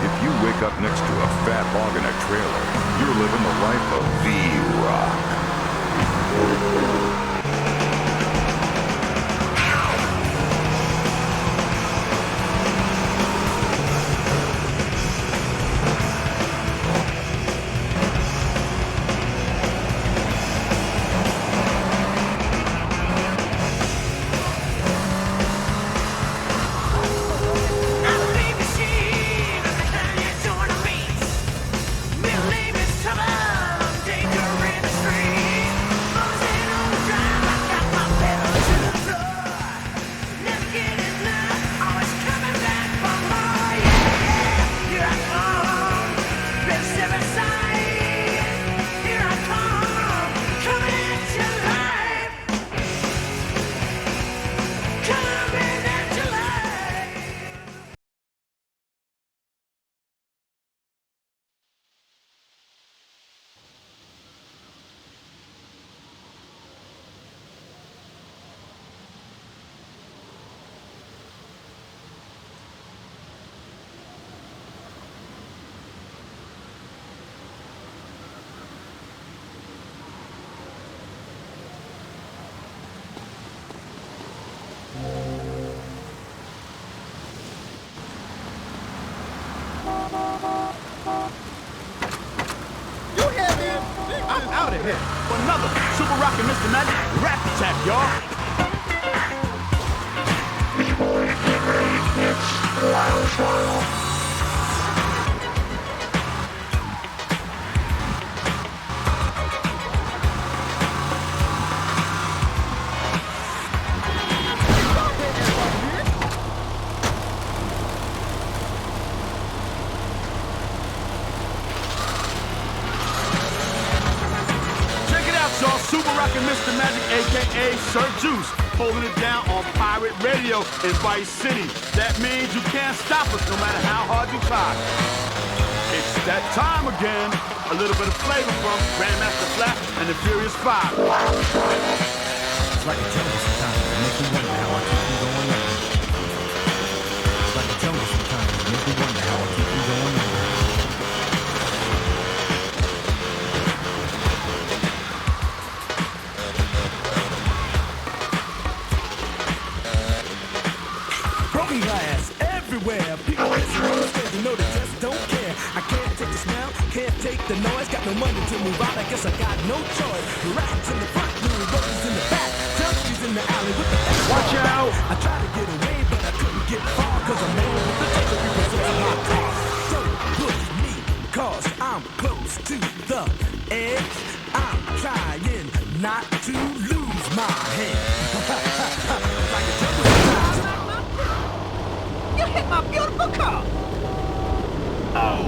If you wake up next to a fat hog in a trailer, you're living the life of V-Rock.
I'm out of here for another Super Rockin' Mr. Magic rap attack, y'all. Super Rockin' Mr. Magic, a.k.a. Sir Juice, holding it down on Pirate Radio in Vice City. That means you can't stop us no matter how hard you try. It's that time again. A little bit of flavor from Grandmaster Flash and the Furious Five.
It's like a jungle sometimes. It makes me wonder how I keep from going under. It's like a jungle sometimes. It makes me wonder how I keep from going under. Glass everywhere. People listen on the stage, you know they just don't care. I can't take the smell, can't take the noise. Got no money to move out, I guess I got no choice. Rats in the front, little roaches in the back, junkies in the alley with the X. Watch out! I tried to get away, but I couldn't get far, cause I'm man with the tape that represents my car. Don't push me, cause I'm close to the edge. I'm trying not to lose my head. Like a jungle sometimes. You hit my beautiful car! Oh!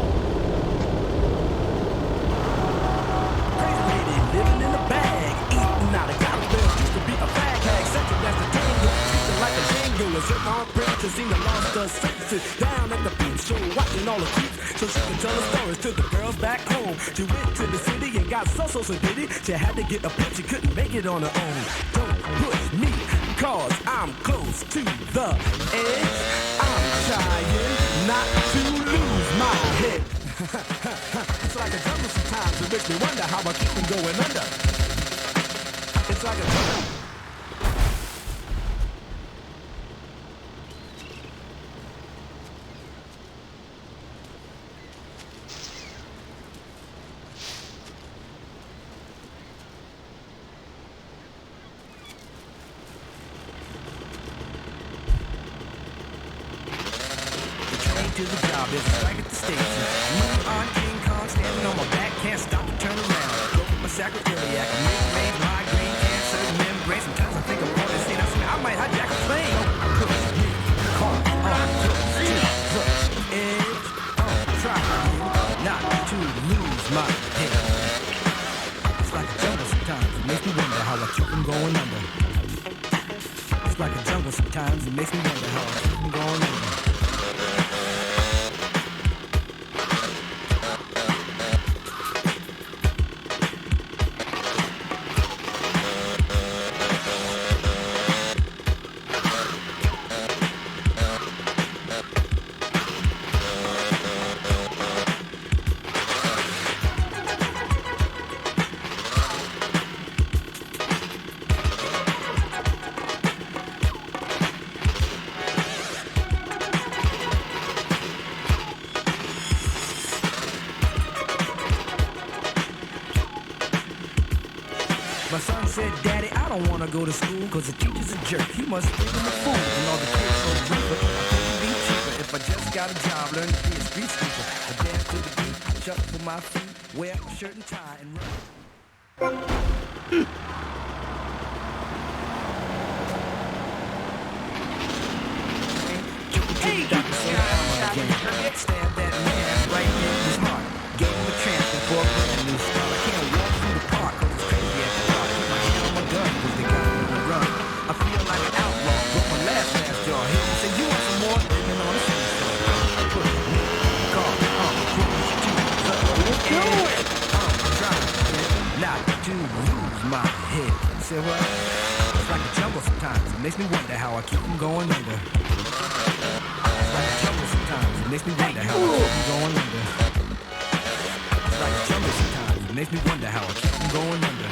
Crazy lady living in a bag, eating out of garbage bills. Used to be a fag hag, such a that's the tango. Treated like a Django, a certain on printer seemed to lost her senses. Down at the beach show, watching all the creeps, so she could tell her stories to the girls back home. She went to the city and got so did it. She had to get a pitch, she couldn't make it on her own. Don't push me, cause I'm close to the edge. I'm trying not to lose my head. It's like a jungle sometimes. It makes me wonder how I keep from going under. It's like a jungle. To the job, it's right at the station. Me on King Kong, standing on my back, can't stop to turn around. Go for my sacroiliac, migraine, migraine, cancer, membrane. Sometimes I think I'm going to see. I might hijack a plane. Push me, call on to the edge. I'm trying not to lose my head. It's like a jungle sometimes. It makes me wonder how I keep from going under. It's like a jungle sometimes. It makes me wonder how I keep from going under. My son said, Daddy, I don't want to go to school because the teacher's a jerk. He must think I'm a fool. And all the kids know the reaper. I couldn't be cheaper if I just got a job, learn to be a street sweeper. I dance to the beat, shuffle my feet, wear a shirt and tie, and run. Hey, stabbed that man right in his heart. Gave him a transfer for a brand new start. I can't walk through the park 'cause it's crazy at the park. Put my hand on my gun 'cause they got me to run. I feel like an outlaw. Broke my last jaw. Hit me, say you want some more? Living on the same store. Put me in the car. Cruise to the end. I'm trying not to lose my head. You say what? It's like a jungle sometimes. It makes me wonder how I keep from going under. Sometimes it makes me wonder how I keep from going under. It's like a jungle sometimes. It makes me wonder how I keep from going under.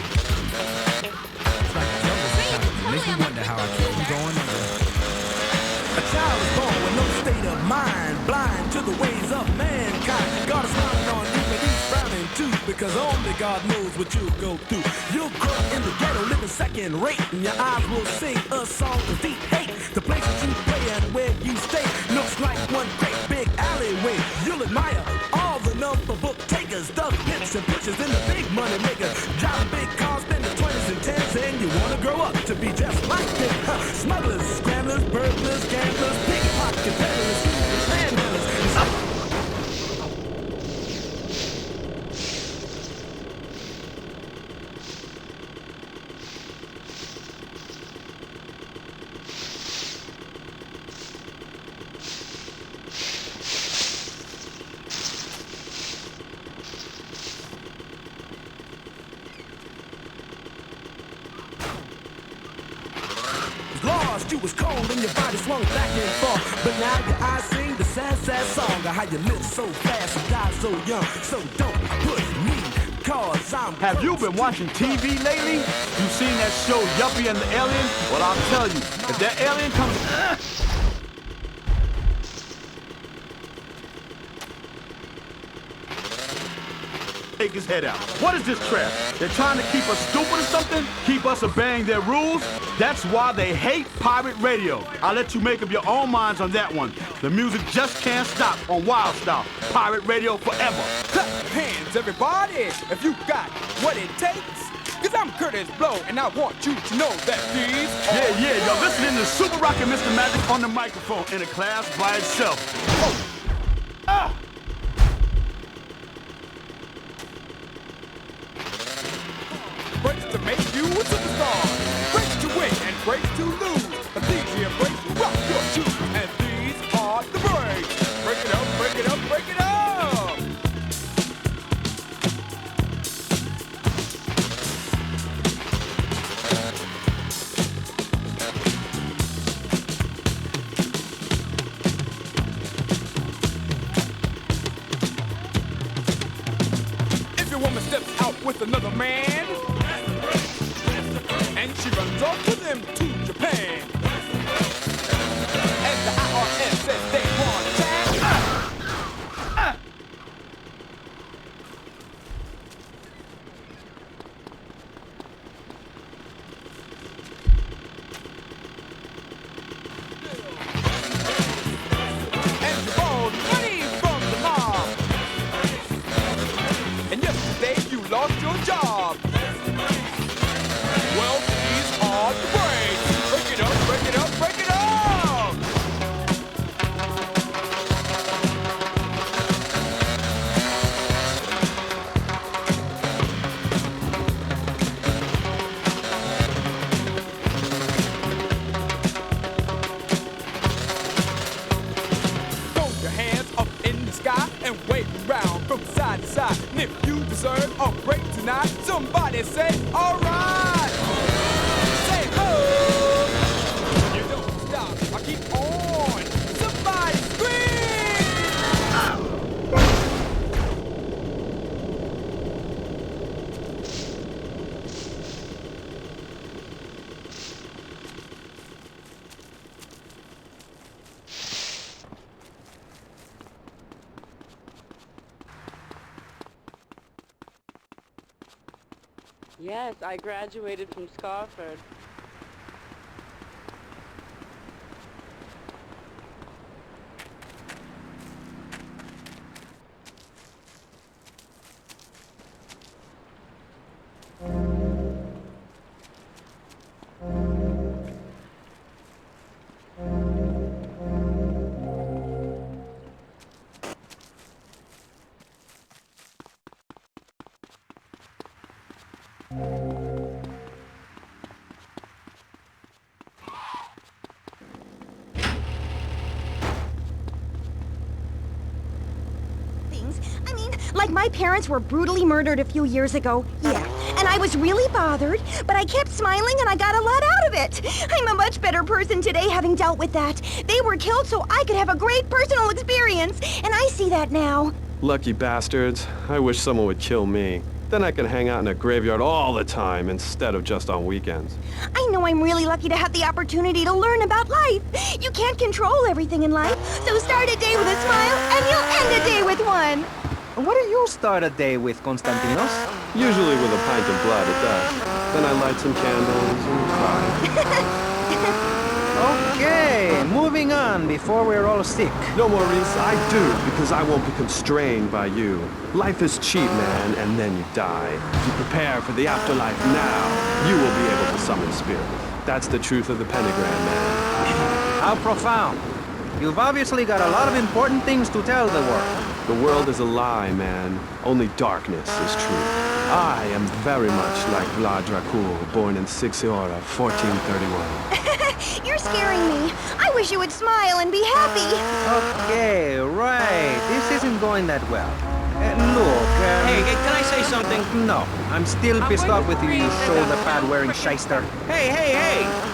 It's like a jungle sometimes. It makes me wonder how I keep from going under. A child is born with no state of mind, blind to the ways of mankind. God is smiling on you, but he's frowning too, because only God knows what you'll go through. You'll grow in the ghetto, living second rate, and your eyes will sing a song of deep hate. The places you play and where you stay looks like one great big alleyway. You'll admire all the number book takers, the hits and pictures in the big money makers, driving big cars, spending 20s and 10s, and you wanna grow up to be just like them. Smugglers, scramblers, burglars, gamblers, pickpocket peddlers, handlers. You was cold and your body swung back and forth, but now your eyes sing the sad, sad song of how you live so fast and die so young. So don't push me, cause I'm.
Have you been watching TV lately? You seen that show Yuppie and the Alien? Well, I'll tell you, if that alien comes. Take his head out. What is this crap? They're trying to keep us stupid or something? Keep us obeying their rules? That's why they hate pirate radio. I'll let you make up your own minds on that one. The music just can't stop on Wild Style. Pirate radio forever.
Clap your hands, everybody, if you got what it takes. Cause I'm Curtis Blow, and I want you to know that these
Yeah, y'all listening to Super Rocket Mr. Magic on the microphone in a class by itself. Oh. Ah!
Breaks to make you a superstar. Breaks to win and breaks to lose. But these here breaks to rock your shoes. And these are the breaks. Break it up, break it up, break it up. If your woman steps out with another man, and she runs off with him to Japan. And the IRS says they want tax. And you borrowed money from the mob. And yesterday you lost your job. Well, these are the breaks. Break it up, break it up, break it up. Throw your hands up in the sky and wave around from side to side. And if you deserve a break tonight, somebody say, all right. Say, ho. You don't stop. I keep on. Somebody scream.
Yes, I graduated from Scarford.
I mean, like my parents were brutally murdered a few years ago. Yeah. And I was really bothered, but I kept smiling and I got a lot out of it. I'm a much better person today having dealt with that. They were killed so I could have a great personal experience, and I see that now.
Lucky bastards. I wish someone would kill me. Then I can hang out in a graveyard all the time instead of just on weekends.
I know I'm really lucky to have the opportunity to learn about life. You can't control everything in life, so start a day with a smile and you'll end a day with one.
What do you start a day with, Konstantinos?
Usually with a pint of blood at that. Then I light some candles and cry.
Okay, moving on before we're all sick.
No, Maurice, I do, because I won't be constrained by you. Life is cheap, man, and then you die. If you prepare for the afterlife now, you will be able to summon spirits. That's the truth of the pentagram, man.
How profound. You've obviously got a lot of important things to tell the world.
The world is a lie, man. Only darkness is true. I am very much like Vlad Dracul, born in Sixiora, 1431.
You're scaring me. I wish you would smile and be happy.
Okay, right. This isn't going that well. Look,
Hey, can I say something?
No, I'm still pissed off with you, you shoulder pad wearing shyster.
Hey!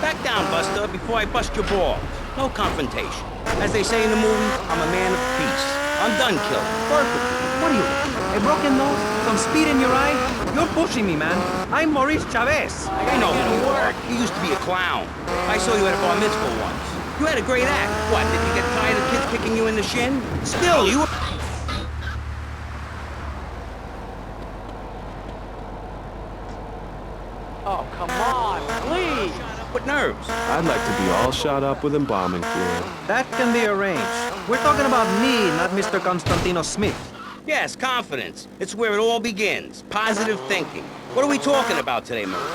Back down, Buster, before I bust your balls. No confrontation. As they say in the movies, I'm a man of peace. I'm done killing. Perfectly.
What are you? A broken nose? Some speed in your eye? You're pushing me, man. I'm Maurice Chavez.
I know the word. You used to be a clown. I saw you at a bar mitzvah once. You had a great act. What, did you get tired of kids kicking you in the shin? Still, you were...
Oh, come on, please.
What nerves?
I'd like to be all shot up with embalming fluid.
That can be arranged. We're talking about me, not Mr. Konstantinos Smith.
Yes, confidence. It's where it all begins. Positive thinking. What are we talking about today, Maurice?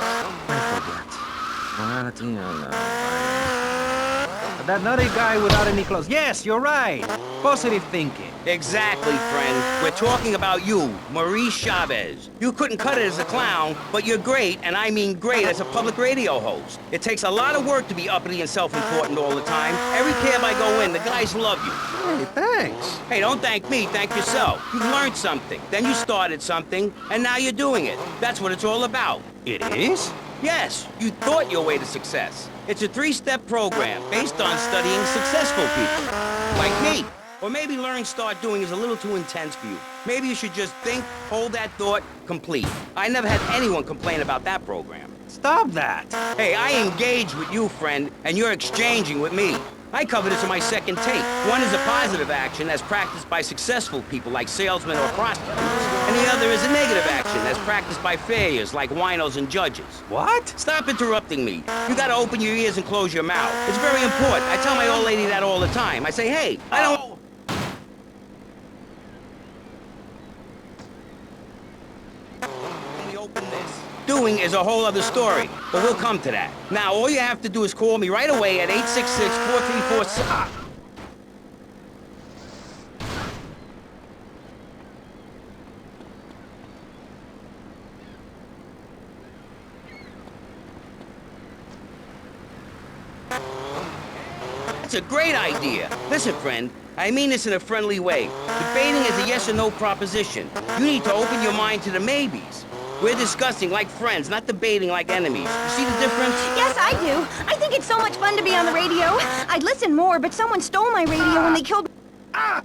That nutty guy without any clothes. Yes, you're right. Positive thinking.
Exactly, friend. We're talking about you, Maurice Chavez. You couldn't cut it as a clown, but you're great, and I mean great, as a public radio host. It takes a lot of work to be uppity and self-important all the time. Every cab I go in, the guys love you.
Hey, thanks.
Hey, don't thank me, thank yourself. You've learned something, then you started something, and now you're doing it. That's what it's all about.
It is?
Yes, you thought your way to success. It's a 3-step program based on studying successful people. Like me. Or maybe learning start doing is a little too intense for you. Maybe you should just think, hold that thought, complete. I never had anyone complain about that program.
Stop that!
Hey, I engage with you, friend, and you're exchanging with me. I cover this in my second tape. One is a positive action as practiced by successful people like salesmen or prostitutes. And the other is a negative action as practiced by failures like winos and judges.
What?
Stop interrupting me. You gotta open your ears and close your mouth. It's very important. I tell my old lady that all the time. I say, hey, I don't... Open this. Doing is a whole other story, but we'll come to that. Now, all you have to do is call me right away at 866-434... That's a great idea. Listen, friend, I mean this in a friendly way. Debating is a yes or no proposition. You need to open your mind to the maybes. We're discussing like friends, not debating like enemies. You see the difference?
Yes, I do. I think it's so much fun to be on the radio. I'd listen more, but someone stole my radio when they killed...
Ah!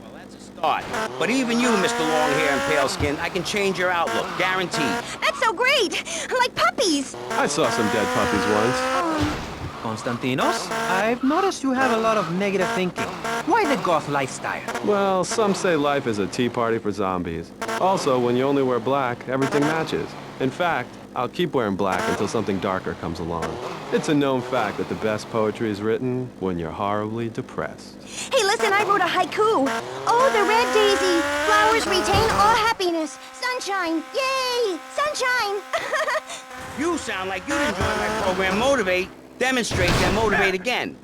Well, that's a start. But even you, Mr. Long Hair and Pale Skin, I can change your outlook, guaranteed.
That's so great! Like puppies!
I saw some dead puppies once.
Konstantinos, I've noticed you have a lot of negative thinking. Why the goth lifestyle?
Well, some say life is a tea party for zombies. Also, when you only wear black, everything matches. In fact, I'll keep wearing black until something darker comes along. It's a known fact that the best poetry is written when you're horribly depressed.
Hey, listen, I wrote a haiku. Oh, the red daisy. Flowers retain all happiness. Sunshine. Yay! Sunshine!
You sound like you'd enjoy my program Motivate, Demonstrate, then Motivate again.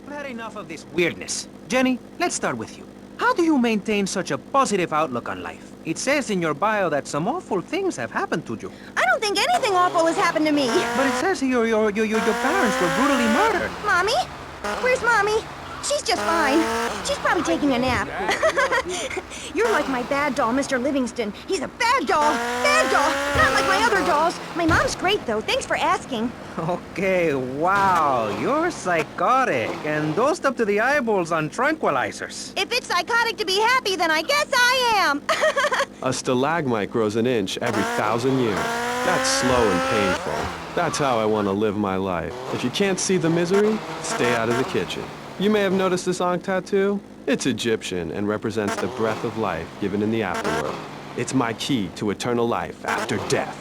I've had enough of this weirdness. Jenny, let's start with you. How do you maintain such a positive outlook on life? It says in your bio that some awful things have happened to you.
I don't think anything awful has happened to me.
But it says here your parents were brutally murdered.
Mommy? Where's Mommy? She's just fine. She's probably taking a nap. You're like my bad doll, Mr. Livingston. He's a bad doll. Bad doll. Not like my other dolls. My mom's great, though. Thanks for asking.
Okay, wow, you're psychotic and dosed up to the eyeballs on tranquilizers.
If it's psychotic to be happy, then I guess I am.
A stalagmite grows an inch every 1,000 years. That's slow and painful. That's how I want to live my life. If you can't see the misery, stay out of the kitchen. You may have noticed this Ankh tattoo. It's Egyptian and represents the breath of life given in the afterworld. It's my key to eternal life after death.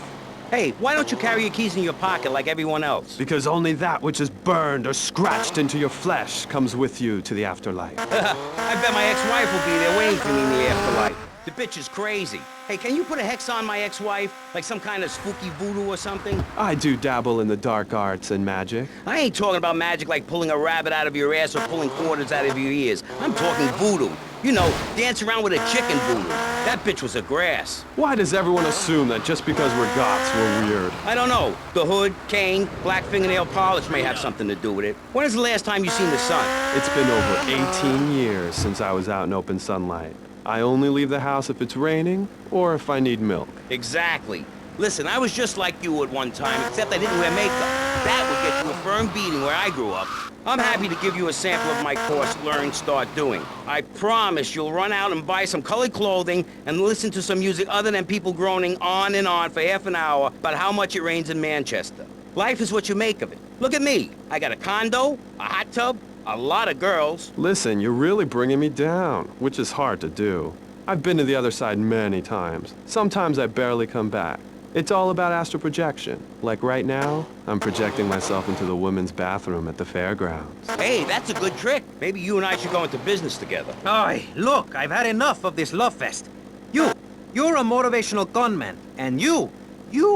Hey, why don't you carry your keys in your pocket like everyone else?
Because only that which is burned or scratched into your flesh comes with you to the afterlife.
I bet my ex-wife will be there waiting for me in the afterlife. The bitch is crazy. Hey, can you put a hex on my ex-wife? Like some kind of spooky voodoo or something?
I do dabble in the dark arts and magic.
I ain't talking about magic like pulling a rabbit out of your ass or pulling quarters out of your ears. I'm talking voodoo. You know, dance around with a chicken voodoo. That bitch was a grass.
Why does everyone assume that just because we're goths, we're weird?
I don't know. The hood, cane, black fingernail polish may have something to do with it. When is the last time you seen the sun?
It's been over 18 years since I was out in open sunlight. I only leave the house if it's raining or if I need milk.
Exactly. Listen, I was just like you at one time, except I didn't wear makeup. That would get you a firm beating where I grew up. I'm happy to give you a sample of my course, Learn, Start Doing. I promise you'll run out and buy some colored clothing and listen to some music other than people groaning on and on for half an hour about how much it rains in Manchester. Life is what you make of it. Look at me. I got a condo, a hot tub, a lot of girls.
Listen, you're really bringing me down, which is hard to do. I've been to the other side many times. Sometimes I barely come back. It's all about astral projection. Like right now, I'm projecting myself into the women's bathroom at the fairgrounds.
Hey, that's a good trick. Maybe you and I should go into business together.
Oi, look, I've had enough of this love fest. You're a motivational conman, and you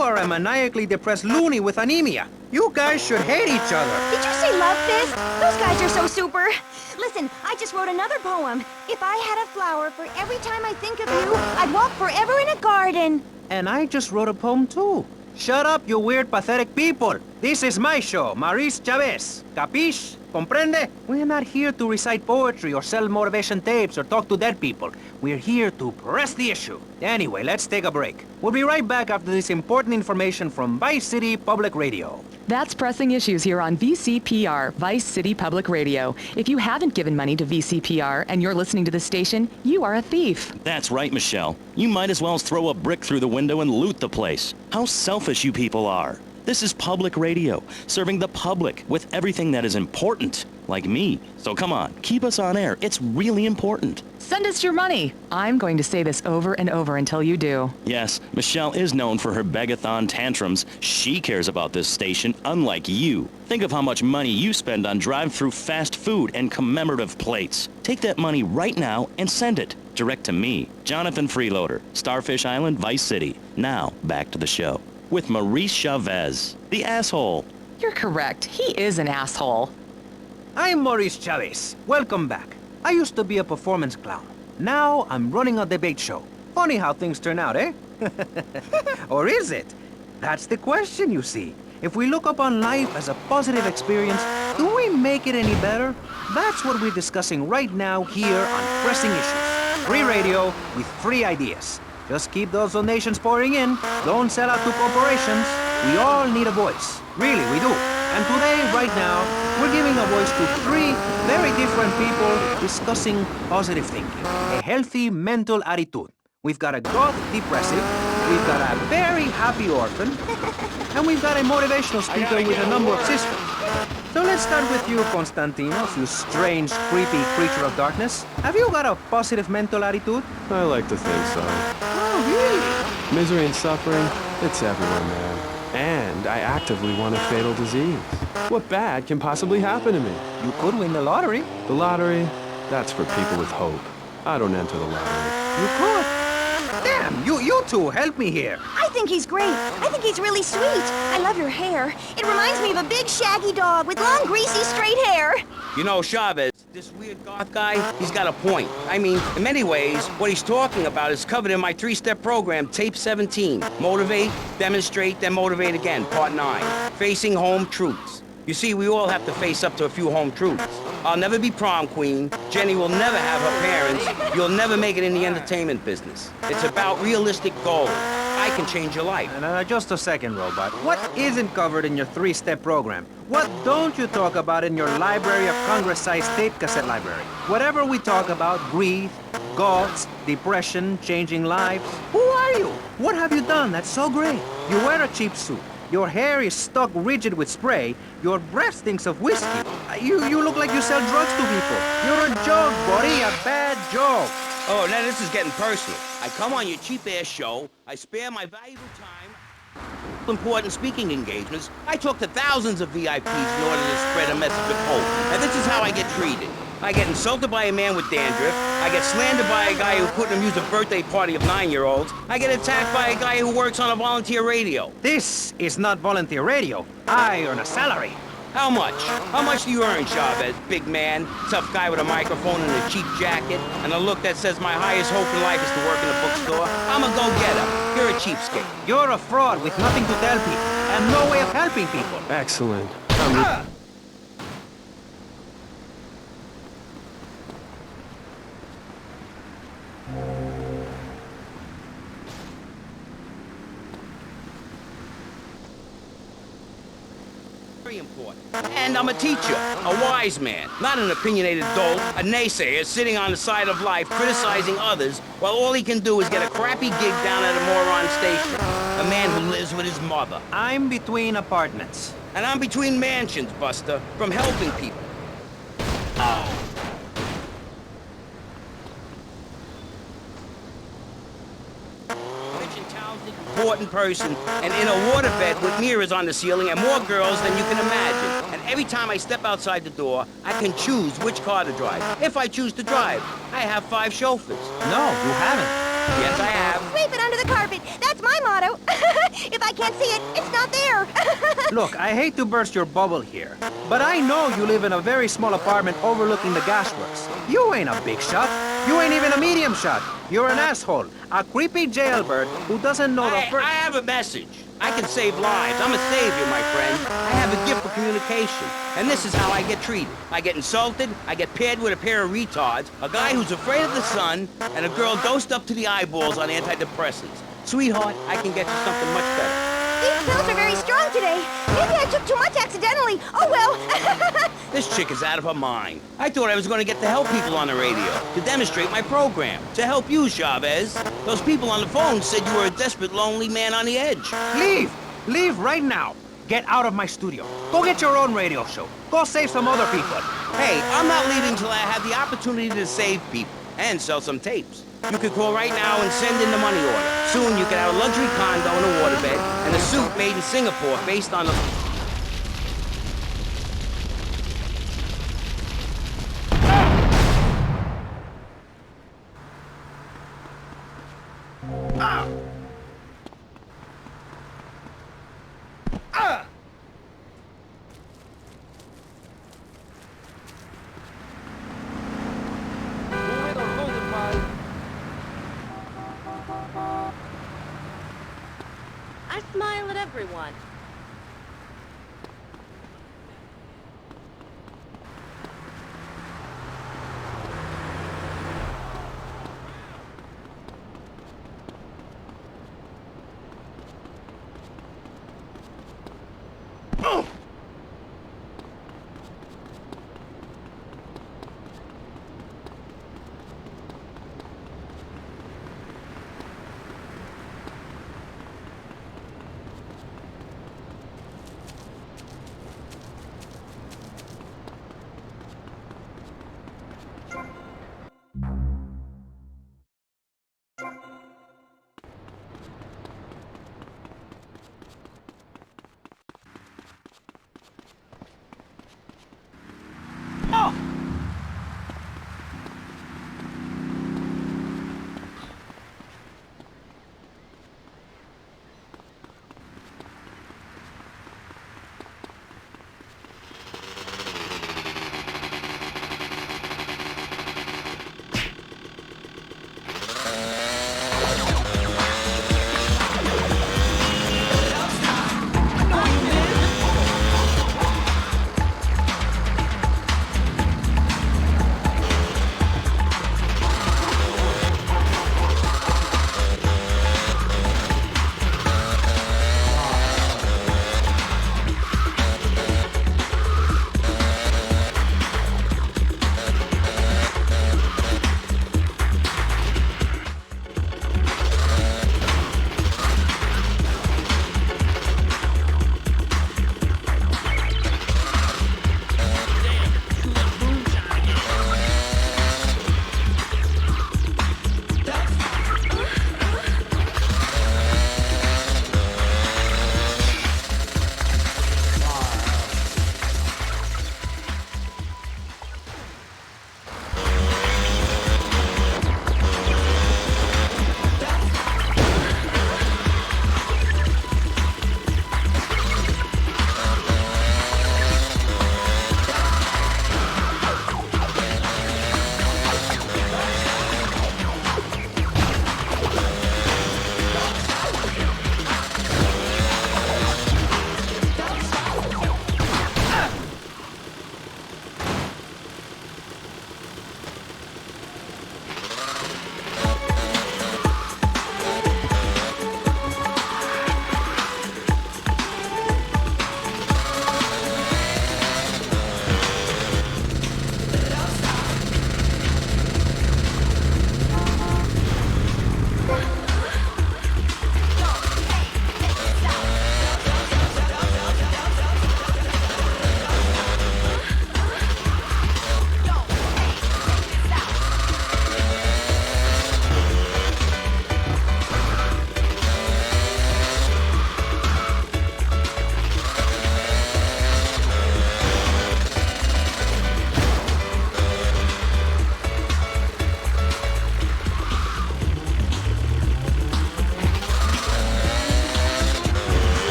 are a maniacally depressed loony with anemia. You guys should hate each other.
Did you say love fist? Those guys are so super. Listen, I just wrote another poem. If I had a flower for every time I think of you, I'd walk forever in a garden.
And I just wrote a poem too. Shut up, you weird, pathetic people. This is my show, Maurice Chavez. Capiche? Comprende? We're not here to recite poetry or sell motivation tapes or talk to dead people. We're here to press the issue. Anyway, let's take a break. We'll be right back after this important information from Vice City Public Radio.
That's Pressing Issues here on VCPR, Vice City Public Radio. If you haven't given money to VCPR and you're listening to this station, you are a thief.
That's right, Michelle. You might as well throw a brick through the window and loot the place. How selfish you people are. This is public radio, serving the public with everything that is important, like me. So come on, keep us on air. It's really important.
Send us your money. I'm going to say this over and over until you do.
Yes, Michelle is known for her begathon tantrums. She cares about this station, unlike you. Think of how much money you spend on drive-through fast food and commemorative plates. Take that money right now and send it direct to me, Jonathan Freeloader, Starfish Island, Vice City. Now, back to the show. With Maurice Chavez, the asshole.
You're correct. He is an asshole.
I'm Maurice Chavez. Welcome back. I used to be a performance clown. Now I'm running a debate show. Funny how things turn out, eh? Or is it? That's the question, you see. If we look upon life as a positive experience, do we make it any better? That's what we're discussing right now here on Pressing Issues. Free radio with free ideas. Just keep those donations pouring in. Don't sell out to corporations. We all need a voice. Really, we do. And today, right now, we're giving a voice to three very different people discussing positive thinking, a healthy mental attitude. We've got a goth depressive, we've got a very happy orphan, and we've got a motivational speaker with a number of sisters. So let's start with you, Constantinos, you strange, creepy creature of darkness. Have you got a positive mental attitude?
I like to think so.
Oh, really?
Misery and suffering, it's everywhere, man. And I actively want a fatal disease. What bad can possibly happen to me?
You could win the lottery.
The lottery? That's for people with hope. I don't enter the lottery.
You could. Damn, you two, help me here.
I think he's great. I think he's really sweet. I love your hair. It reminds me of a big shaggy dog with long, greasy, straight hair.
You know, Chavez, this weird goth guy, he's got a point. I mean, in many ways, what he's talking about is covered in my 3-step program, Tape 17. Motivate, demonstrate, then motivate again, Part 9. Facing home truths. You see, we all have to face up to a few home truths. I'll never be prom queen. Jenny will never have her parents. You'll never make it in the entertainment business. It's about realistic goals. I can change your life.
Just a second, Robot. What isn't covered in your 3-step program? What don't you talk about in your Library of Congress-sized tape cassette library? Whatever we talk about, grief, goths, depression, changing lives. Who are you? What have you done that's so great? You wear a cheap suit. Your hair is stuck rigid with spray. Your breath stinks of whiskey. You look like you sell drugs to people. You're a joke, buddy, a bad joke.
Oh, now this is getting personal. I come on your cheap-ass show. I spare my valuable time. Important speaking engagements. I talk to thousands of VIPs in order to spread a message of hope. And this is how I get treated. I get insulted by a man with dandruff. I get slandered by a guy who couldn't amuse a birthday party of 9-year-olds. I get attacked by a guy who works on a volunteer radio.
This is not volunteer radio. I earn a salary.
How much? How much do you earn, Chavez? Big man, tough guy with a microphone and a cheap jacket, and a look that says my highest hope in life is to work in a bookstore. I'm a go-getter. You're a cheapskate.
You're a fraud with nothing to tell people, and no way of helping people.
Excellent.
Very important. And I'm a teacher, a wise man, not an opinionated dolt, a naysayer sitting on the side of life criticizing others while all he can do is get a crappy gig down at a moron station. A man who lives with his mother.
I'm between apartments.
And I'm between mansions, Buster, from helping people. Oh. Important person, and in a waterbed with mirrors on the ceiling and more girls than you can imagine. And every time I step outside the door, I can choose which car to drive. If I choose to drive, I have 5 chauffeurs.
No, you haven't.
Yes, I have.
Sweep it under the carpet. That's my motto. If I can't see it, it's not there.
Look, I hate to burst your bubble here, but I know you live in a very small apartment overlooking the gasworks. You ain't a big shot. You ain't even a medium shot. You're an asshole, a creepy jailbird who doesn't know the first...
I have a message. I can save lives. I'm a savior, my friend. I have a gift for communication. And this is how I get treated. I get insulted, I get paired with a pair of retards, a guy who's afraid of the sun, and a girl dosed up to the eyeballs on antidepressants. Sweetheart, I can get you something much better.
These pills are very strong today. Maybe I took too much accidentally. Oh, well.
This chick is out of her mind. I thought I was going to get to help people on the radio, to demonstrate my program, to help you, Chavez. Those people on the phone said you were a desperate, lonely man on the edge.
Leave! Leave right now. Get out of my studio. Go get your own radio show. Go save some other people.
Hey, I'm not leaving till I have the opportunity to save people and sell some tapes. You could call right now and send in the money order. Soon you can have a luxury condo and a waterbed and a suit made in Singapore based on the...
I smile at everyone.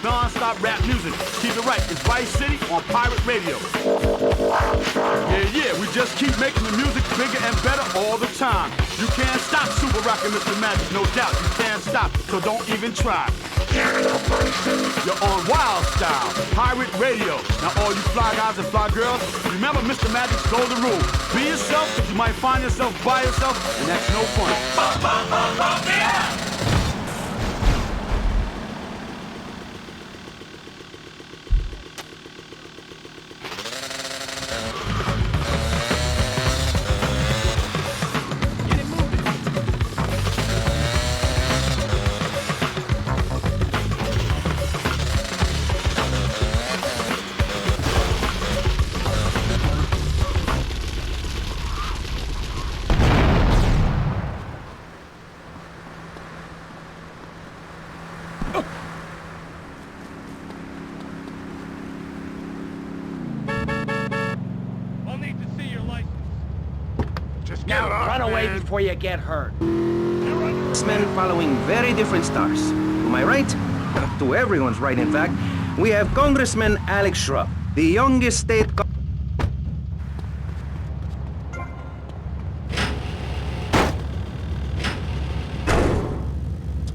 Non-stop rap music. Keep it right. It's Vice City on Pirate Radio. Yeah, we just keep making the music bigger and better all the time. You can't stop Super Rockin' Mr. Magic, no doubt. You can't stop, so don't even try. You're on Wild Style, Pirate Radio. Now all you fly guys and fly girls, remember Mr. Magic's golden rule. Be yourself, because you might find yourself by yourself, and that's no fun. Yeah!
Now
run away before you get hurt.
Men following very different stars. To my right, to everyone's right in fact, we have Congressman Alex Shrub, the youngest state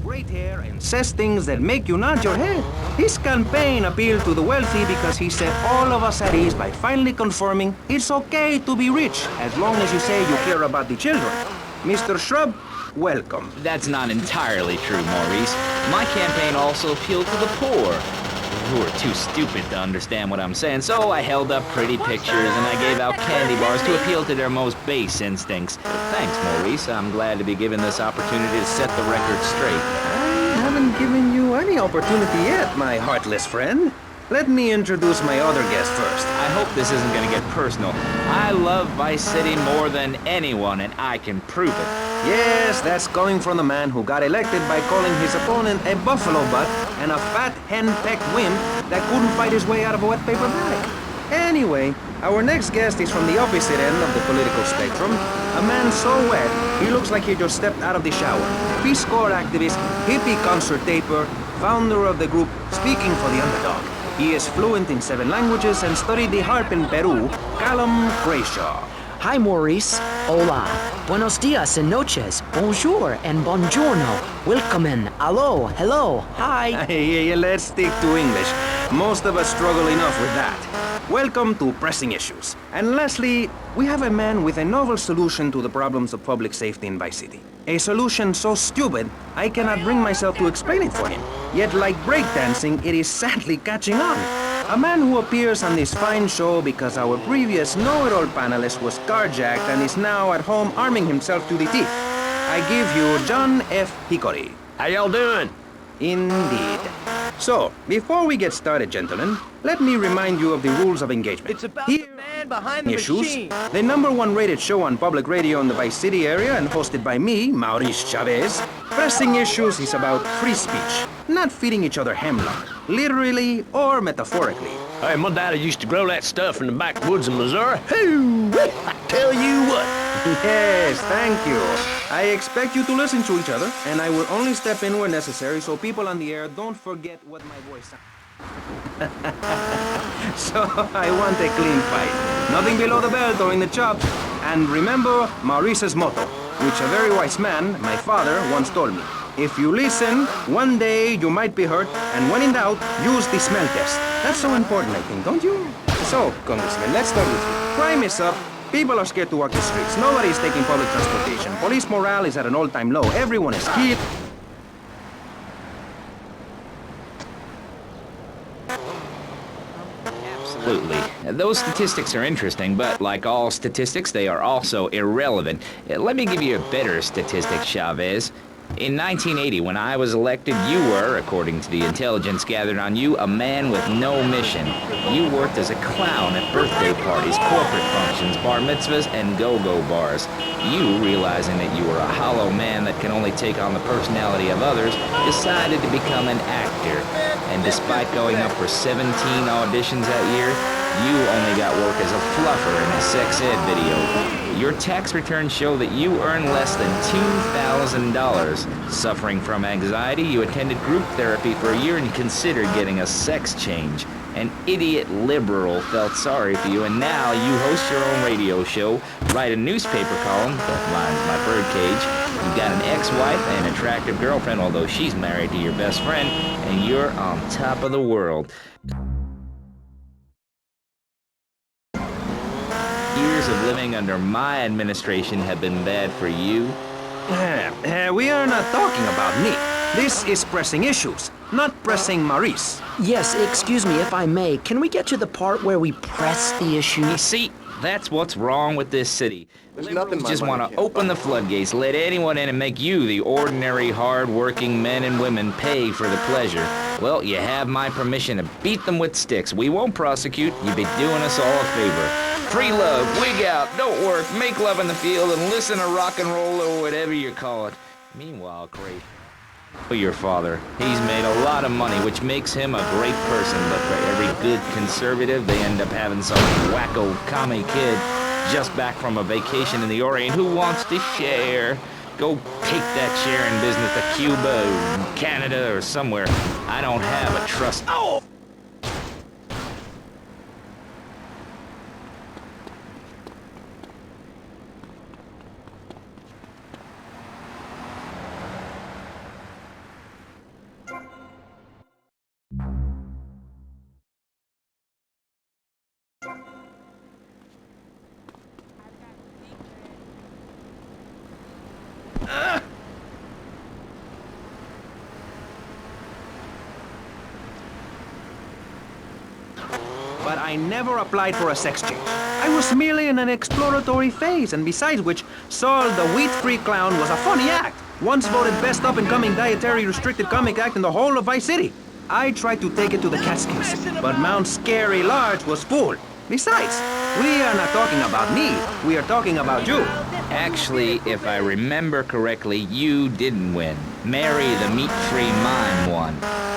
great hair and says things that make you nod your head. His campaign appealed to the wealthy because he set all of us at ease by finally confirming it's okay to be rich as long as you say you care about the children. Mr. Shrub, welcome.
That's not entirely true, Maurice. My campaign also appealed to the poor, who are too stupid to understand what I'm saying, so I held up pretty pictures and I gave out candy bars to appeal to their most base instincts. Thanks, Maurice. I'm glad to be given this opportunity to set the record straight.
I haven't given you any opportunity yet, my heartless friend. Let me introduce my other guest first.
I hope this isn't gonna get personal. I love Vice City more than anyone, and I can prove it.
Yes, that's coming from the man who got elected by calling his opponent a buffalo butt and a fat hen-pecked wimp that couldn't fight his way out of a wet paper bag. Anyway, our next guest is from the opposite end of the political spectrum. A man so wet, he looks like he just stepped out of the shower. Peace Corps activist, hippie concert taper, founder of the group Speaking for the Underdog. He is fluent in 7 languages and studied the harp in Peru, Callum Grayshaw.
Hi, Maurice. Hola. Buenos dias and noches. Bonjour and buongiorno. Welcome in. Hello. Hello. Hi.
Hey, let's stick to English. Most of us struggle enough with that. Welcome to Pressing Issues. And lastly, we have a man with a novel solution to the problems of public safety in Vice City. A solution so stupid, I cannot bring myself to explain it for him. Yet like breakdancing, it is sadly catching on. A man who appears on this fine show because our previous know-it-all panelist was carjacked and is now at home arming himself to the teeth. I give you John F. Hickory.
How y'all doing?
Indeed. So, before we get started, gentlemen, let me remind you of the rules of engagement.
It's about the man behind the
Issues,
machine.
the #1 rated show on public radio in the Vice City area and hosted by me, Maurice Chavez. Pressing Issues is about free speech, not feeding each other hemlock, literally or metaphorically.
Hey, my daddy used to grow that stuff in the backwoods of Missouri. Hoo-wee! I tell you what.
Yes, thank you. I expect you to listen to each other, and I will only step in where necessary so people on the air don't forget what my voice sounds. So, I want a clean fight. Nothing below the belt or in the chops. And remember Maurice's motto, which a very wise man, my father, once told me. If you listen, one day you might be hurt, and when in doubt, use the smell test. That's so important, I think, don't you? So, Congressman, let's start with you. Crime is up. People are scared to walk the streets. Nobody is taking public transportation. Police morale is at an all-time low. Everyone is killed.
Absolutely. Those statistics are interesting, but like all statistics, they are also irrelevant. Let me give you a better statistic, Chavez. In 1980, when I was elected, you were, according to the intelligence gathered on you, a man with no mission. You worked as a clown at birthday parties, corporate functions, bar mitzvahs, and go-go bars. You, realizing that you were a hollow man that can only take on the personality of others, decided to become an actor. And despite going up for 17 auditions that year, You only got work as a fluffer in a sex ed video. Your tax returns show that you earn less than $2,000. Suffering from anxiety, you attended group therapy for a year and considered getting a sex change. An idiot liberal felt sorry for you, and now you host your own radio show, write a newspaper column, my birdcage. You've got an ex-wife and an attractive girlfriend, although she's married to your best friend, and you're on top of the world. Years of living under my administration have been bad for you.
We are not talking about me. This is pressing issues, not pressing Maurice.
Yes, excuse me if I may. Can we get to the part where we press the issue?
You see, that's what's wrong with this city. Liberals just want to open the floodgates, let anyone in and make you, the ordinary, hard-working men and women, pay for the pleasure. Well, you have my permission to beat them with sticks. We won't prosecute. You'd be doing us all a favor. Free love, wig out, don't work, make love in the field, and listen to rock and roll or whatever you call it. Meanwhile, great. Your father. He's made a lot of money, which makes him a great person, but for every good conservative, they end up having some wacko commie kid just back from a vacation in the Orient who wants to share. Go take that share in business to Cuba or Canada or somewhere. I don't have a trust. Oh!
But I never applied for a sex change. I was merely in an exploratory phase, and besides which, Saul the wheat-free clown was a funny act. Once voted best up-and-coming dietary restricted comic act in the whole of Vice City. I tried to take it to the Catskills, but Mount Scary Large was full. Besides, we are not talking about me, we are talking about you.
Actually, if I remember correctly, you didn't win. Mary the meat-free mime won.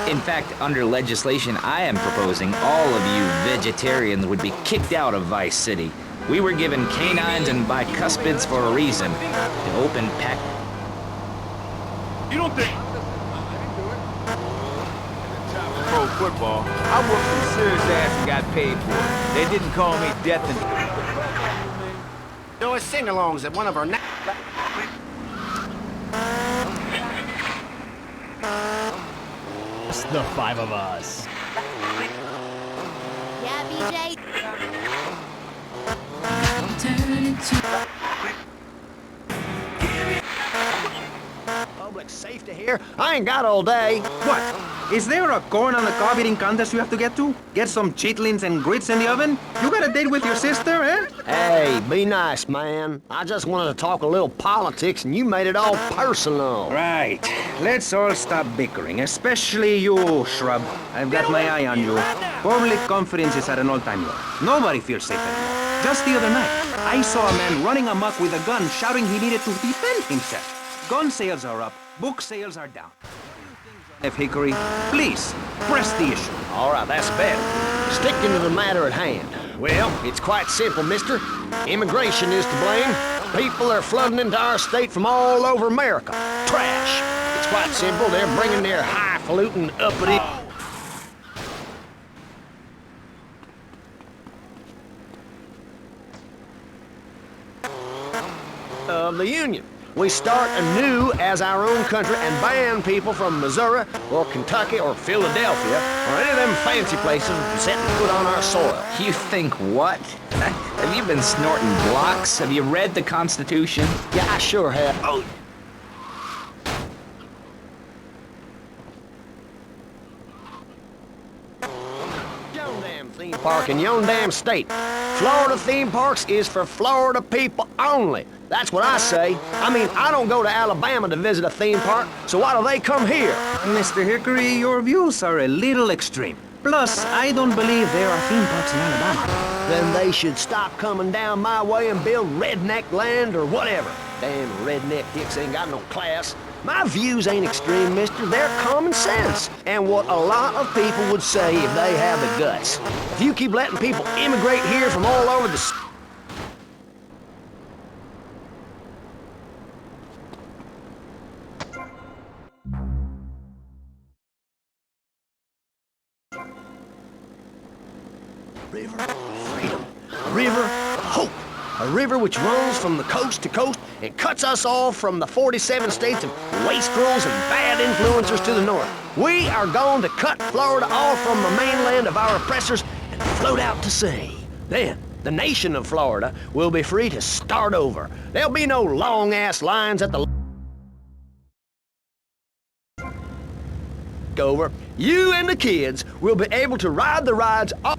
In fact, under legislation I am proposing, all of you vegetarians would be kicked out of Vice City. We were given canines and bicuspids for a reason. To open pack...
You don't think... Pro football, I worked some serious ass and got paid for it. They didn't call me death and...
There were sing-alongs at one of our...
Just the five of us.
Yeah, BJ?
Public safety here. I ain't got all day.
What? Is there a corn on the cob eating contest you have to get to? Get some chitlins and grits in the oven? You got a date with your sister, eh?
Hey, be nice, man. I just wanted to talk a little politics, and you made it all personal.
Right. Let's all stop bickering, especially you, Shrub. I've got my eye on you. Public confidence is at an all-time low. Nobody feels safe anymore. Just the other night, I saw a man running amok with a gun, shouting he needed to defend himself. Gun sales are up, book sales are down. F. Hickory, please, press the issue.
All right, that's better. Sticking to the matter at hand. Well, it's quite simple, mister. Immigration is to blame. People are flooding into our state from all over America. Trash. It's quite simple. They're bringing their highfalutin uppity... of the Union. We start anew as our own country and ban people from Missouri or Kentucky or Philadelphia or any of them fancy places setting foot on our soil.
You think what? Have you been snorting blocks? Have you read the Constitution?
Yeah, I sure have. Oh. Your damn theme park in your damn state. Florida theme parks is for Florida people only. That's what I say. I mean, I don't go to Alabama to visit a theme park, so why do they come here?
Mr. Hickory, your views are a little extreme. Plus, I don't believe there are theme parks in Alabama.
Then they should stop coming down my way and build redneck land or whatever. Damn redneck hicks ain't got no class.
My views ain't extreme, mister. They're common sense. And what a lot of people would say if they had the guts. If you keep letting people immigrate here from all over the... River freedom. A river of hope. A river which runs from the coast to coast and cuts us off from the 47 states of wastrels and bad influencers to the north. We are going to cut Florida off from the mainland of our oppressors and float out to sea. Then, the nation of Florida will be free to start over. There'll be no long-ass lines at the... over. You and the kids will be able to ride the rides all...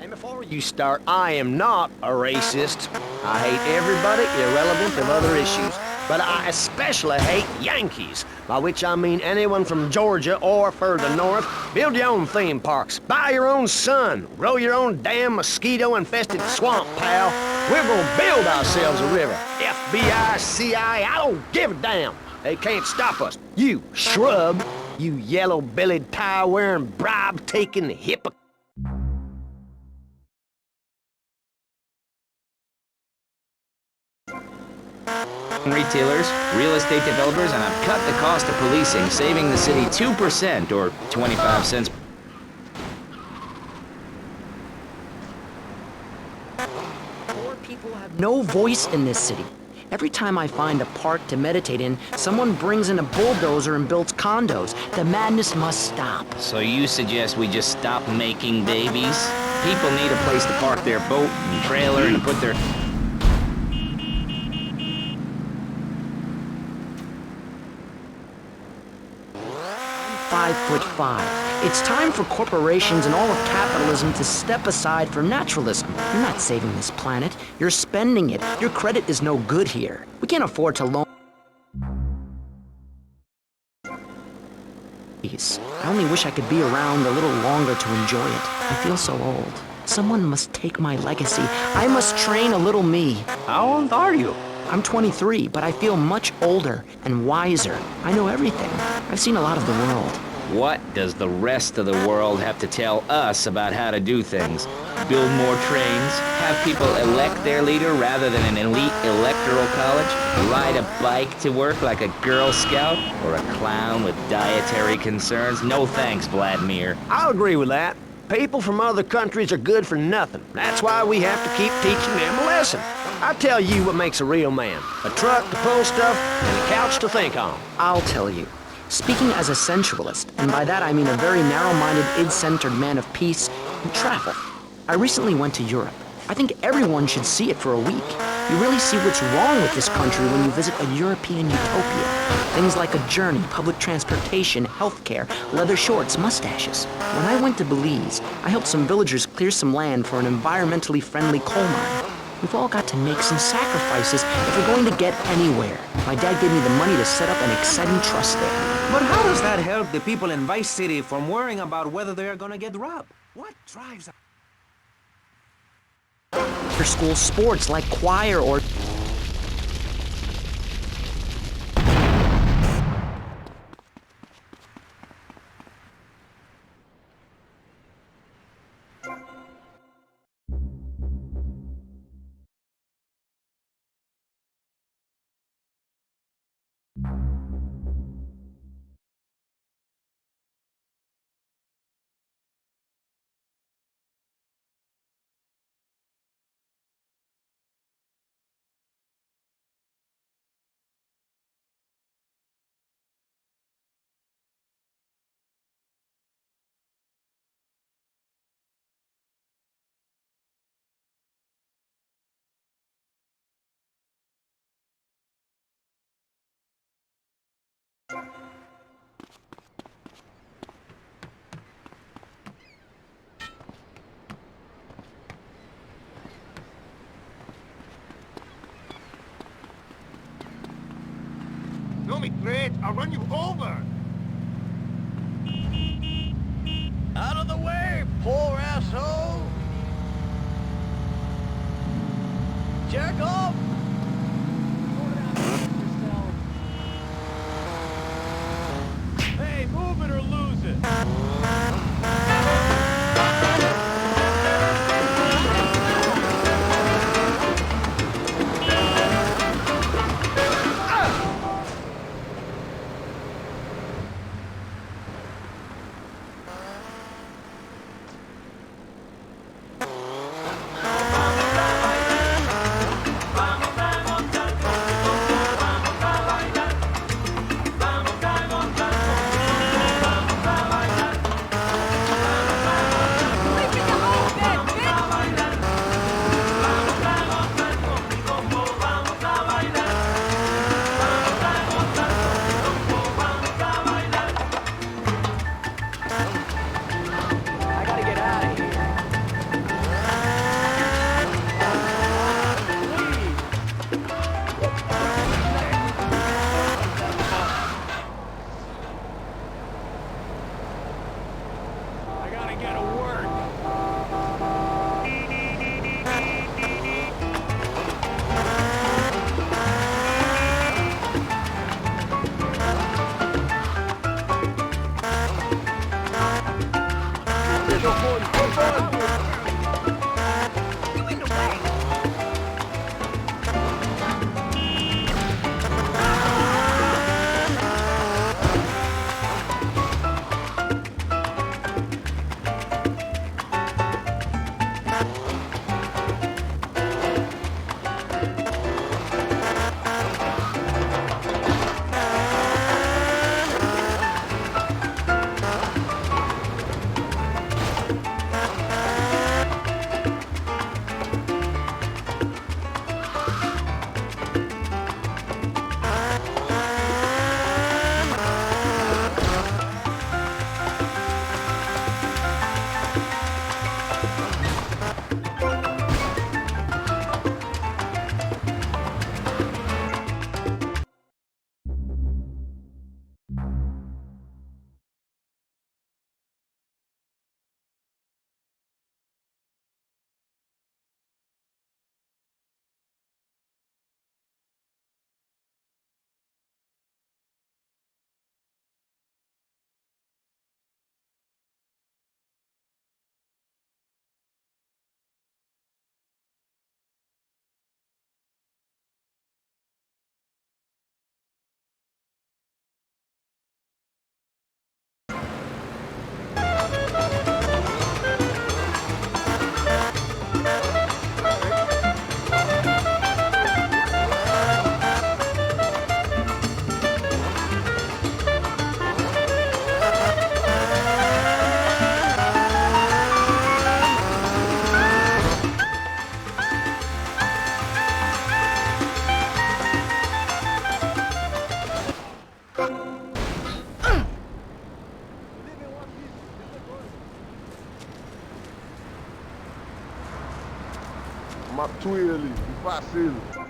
And before you start, I am not a racist. I hate everybody irrelevant of other issues. But I especially hate Yankees, by which I mean anyone from Georgia or further north. Build your own theme parks, buy your own sun, grow your own damn mosquito-infested swamp, pal. We're gonna build ourselves a river. FBI, CIA, I don't give a damn. They can't stop us. You shrub, you yellow-bellied, tie-wearing, bribe-taking hypocrite.
Retailers, real estate developers, and I've cut the cost of policing, saving the city 2% or 25 cents.
Poor people have no voice in this city. Every time I find a park to meditate in, someone brings in a bulldozer and builds condos. The madness must stop.
So you suggest we just stop making babies? People need a place to park their boat and trailer and to put their...
I'm 5'5". It's time for corporations and all of capitalism to step aside for naturalism. You're not saving this planet. You're spending it. Your credit is no good here. We can't afford to loan... I only wish I could be around a little longer to enjoy it. I feel so old. Someone must take my legacy. I must train a little me.
How old are you?
I'm 23, but I feel much older and wiser. I know everything. I've seen a lot of the world.
What does the rest of the world have to tell us about how to do things? Build more trains? Have people elect their leader rather than an elite electoral college? Ride a bike to work like a Girl Scout? Or a clown with dietary concerns? No thanks, Vladimir.
I'll agree with that. People from other countries are good for nothing. That's why we have to keep teaching them a lesson. I tell you what makes a real man. A truck to pull stuff and a couch to think on.
I'll tell you. Speaking as a sensualist, and by that I mean a very narrow-minded, id-centered man of peace and travel. I recently went to Europe. I think everyone should see it for a week. You really see what's wrong with this country when you visit a European utopia. Things like a journey, public transportation, healthcare, leather shorts, mustaches. When I went to Belize, I helped some villagers clear some land for an environmentally friendly coal mine. We've all got to make some sacrifices if we're going to get anywhere. My dad gave me the money to set up an exciting trust there.
But how does that help the people in Vice City from worrying about whether they're gonna get robbed? What drives...
For school sports like choir or...
bitch! I'll run you over! Out of the way, poor asshole! Jerk off!
Hey, move it or lose it.
Matou ele, parceiro.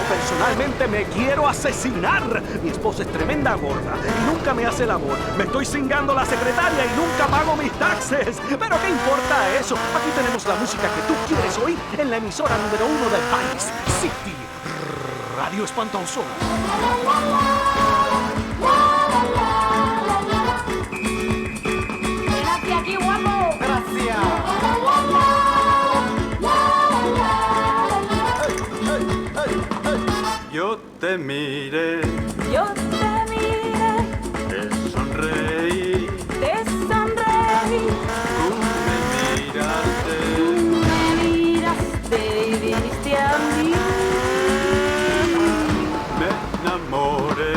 Personalmente me quiero asesinar. Mi esposa es tremenda gorda y nunca me hace el amor. Me estoy cingando la secretaria y nunca pago mis taxes. Pero ¿qué importa eso? Aquí tenemos la música que tú quieres oír en la emisora número 1 de Vice City. Radio Espantoso.
Quédate aquí, guapo. Gracias.
Yo te miré,
Yo te miré,
te sonreí,
te sonreí,
tú me miraste,
me miraste y viniste a mí.
me enamoré,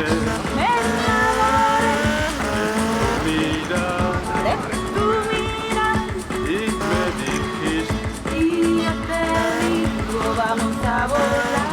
Me enamoré
mira,
de tu mirada
y me dijiste,
y yo te digo, vamos a volar.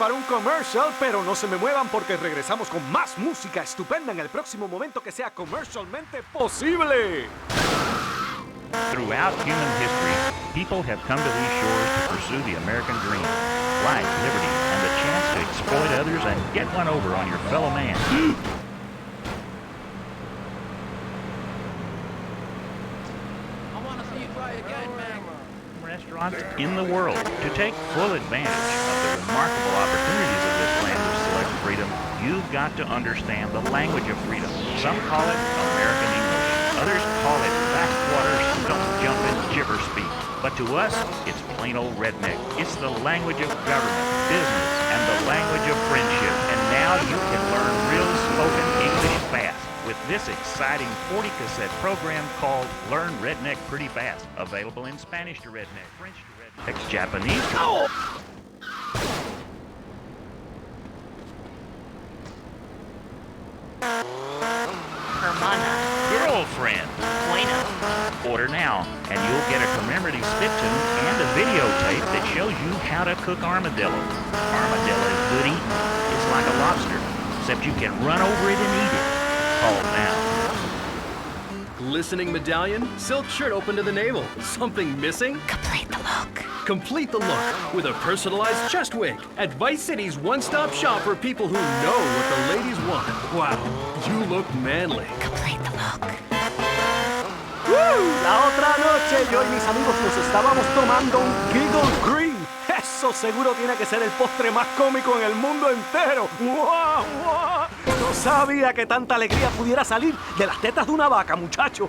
para un commercial, pero no se me muevan porque regresamos con más música estupenda en el próximo momento que sea comercialmente posible.
Throughout human history, people have come to these shores to pursue the American dream. Life, liberty, and the chance to exploit others and get one over on your fellow man. Restaurants in the world to take full advantage of the remarkable opportunities of this land of select freedom, you've got to understand the language of freedom. Some call it American English. Others call it backwater, stump-jumping gibber speak. But to us, it's plain old redneck. It's the language of government, business, and the language of friendship. And now you can learn real spoken English fast with this exciting 40-cassette program called Learn Redneck Pretty Fast. Available in Spanish to redneck, French to redneck, Japanese to... Oh!
Hermana.
Girlfriend.
Bueno.
Order now, and you'll get a commemorative spit tune and a videotape that shows you how to cook armadillo. Armadillo is good eating. It's like a lobster, except you can run over it and eat it. Call now.
Glistening medallion, silk shirt open to the navel. Something missing?
Complete the look.
Complete the look with a personalized chest wig at Vice City's one-stop shop for people who know what the ladies want. Wow, you look manly.
Complete the look.
¡Woo! La otra noche yo y mis amigos nos estábamos tomando un Giggle Green. Eso seguro tiene que ser el postre más cómico en el mundo entero. ¡Mua, mua! No sabía que tanta alegría pudiera salir de las tetas de una vaca, muchacho.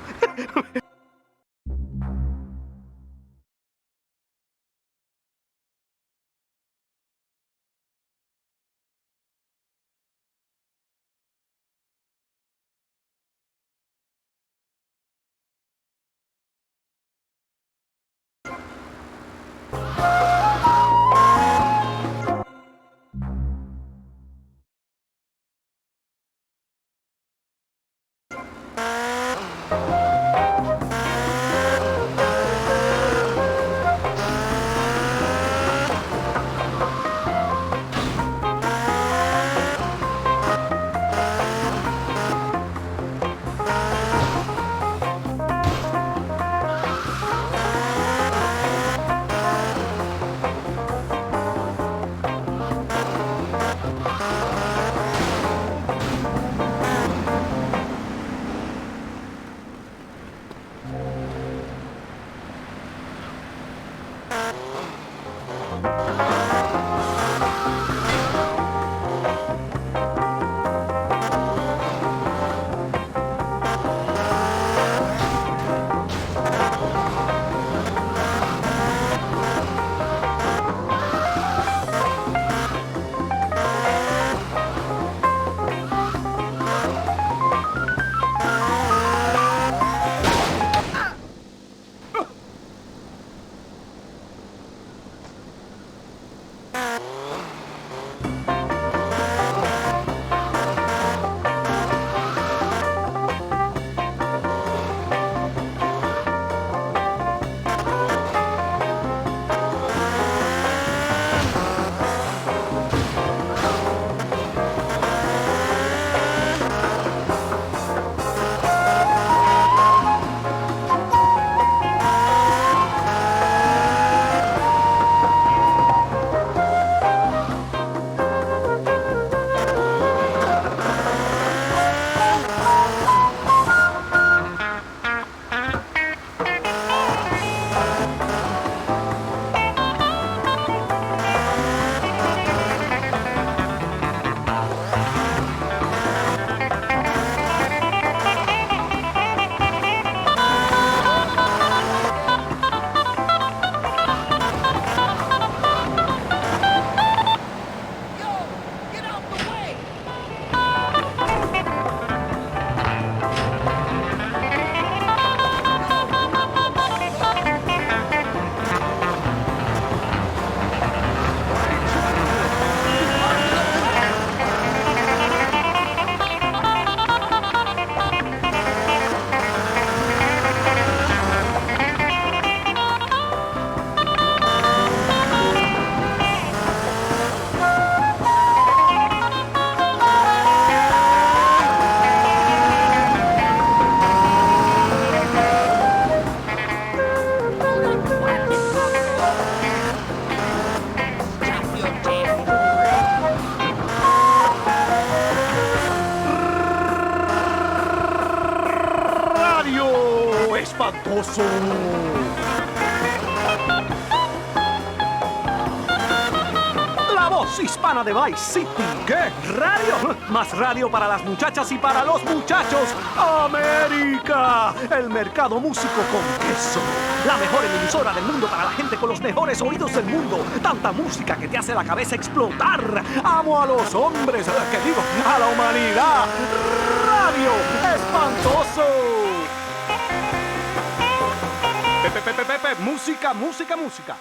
espantoso. La voz hispana de Vice City. ¿Qué? ¿Radio? Más radio para las muchachas y para los muchachos. ¡América! El mercado músico con queso. La mejor emisora del mundo para la gente con los mejores oídos del mundo. Tanta música que te hace la cabeza explotar. Amo a los hombres, que digo, a la humanidad. Radio espantoso. Pepe, música, música, música.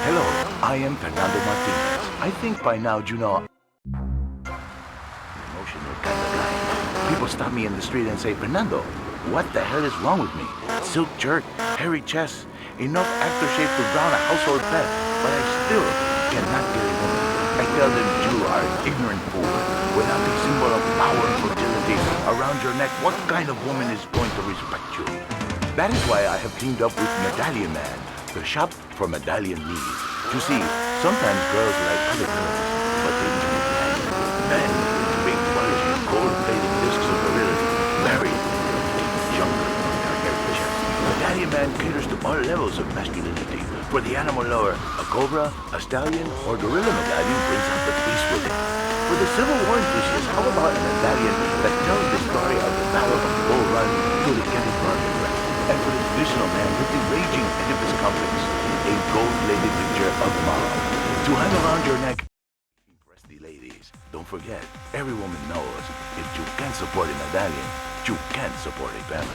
Hello, I am Fernando Martinez. I think by now you know... Emotional kind of guy. People stop me in the street and say, Fernando, what the hell is wrong with me? Silk jerk, hairy chest, enough aftershave to drown a household pet, but I still cannot get a woman. I tell them you are an ignorant fool. Without the symbol of power and fertility around your neck, what kind of woman is going to respect you? That is why I have teamed up with Medallion Man, the shop for medallion needs. You see, sometimes girls like other girls, but they need men with big bodies with gold-plated discs of virility, married, younger than their hair chest. Medallion Man caters to all levels of masculinity, For the animal lover, a cobra, a stallion, or gorilla medallion brings out the beast within. For the Civil War enthusiast, how about a medallion that tells the story of the Battle of Bull Run to the Gettysburg Address? And for the traditional man with the raging Oedipus complex, a gold-plated picture of Mao to hang around your neck. Impress the ladies. Don't forget, every woman knows if you can't support a medallion, you can't support a family.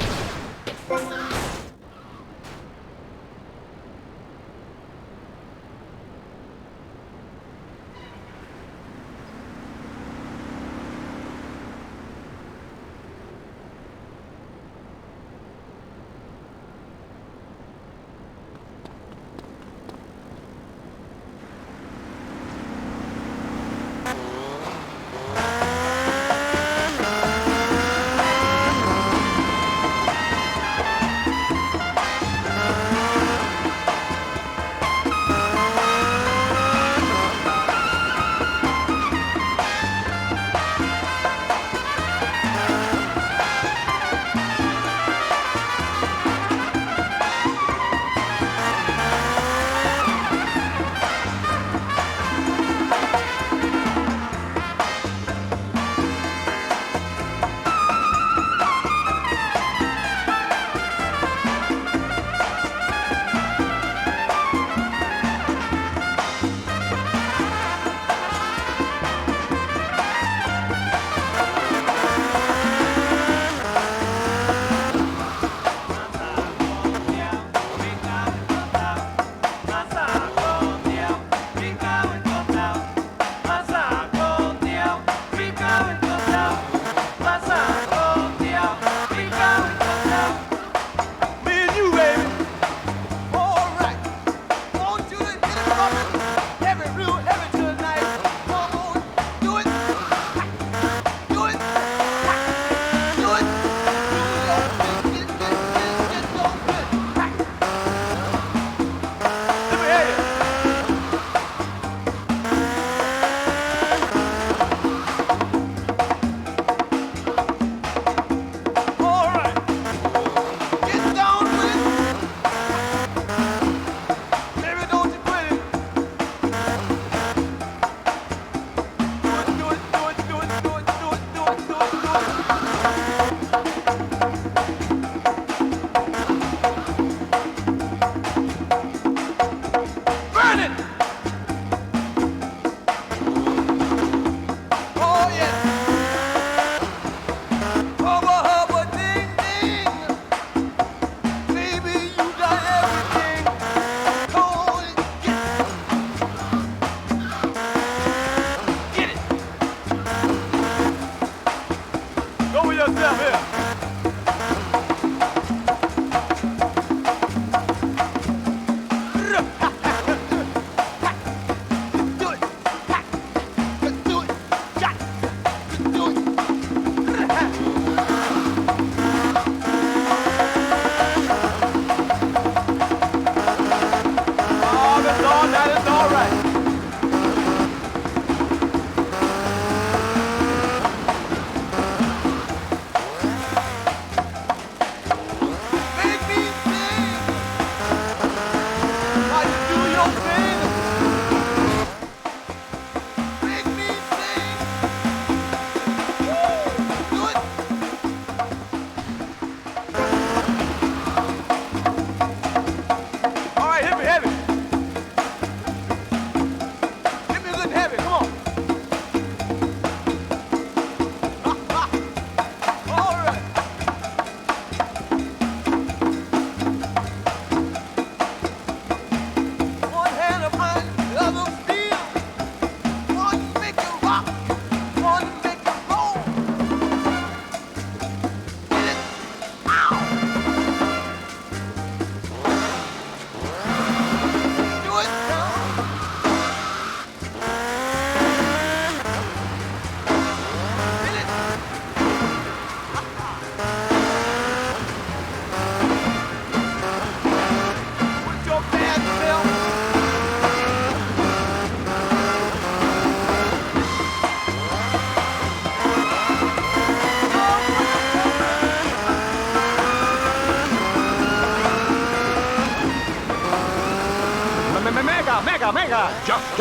mega, mega. Just.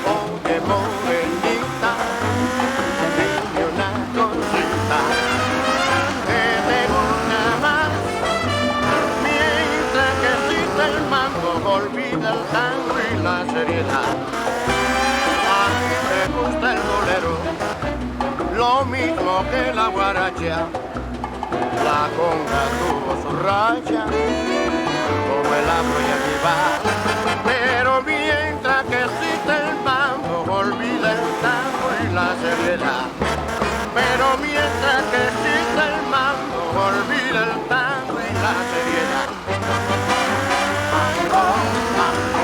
Oye, morenita, dime una cosita que te gusta más. Mientras que existe el mambo, olvida el tango y la seriedad. A mí me gusta el bolero, lo mismo que la guaracha. La conga tuvo su racha, como el abro y el rival. Pero mientras que existe el mambo, olvida el tango y la seriedad. Pero mientras que existe el mambo, olvida el tango y la seriedad. Mambo, mambo,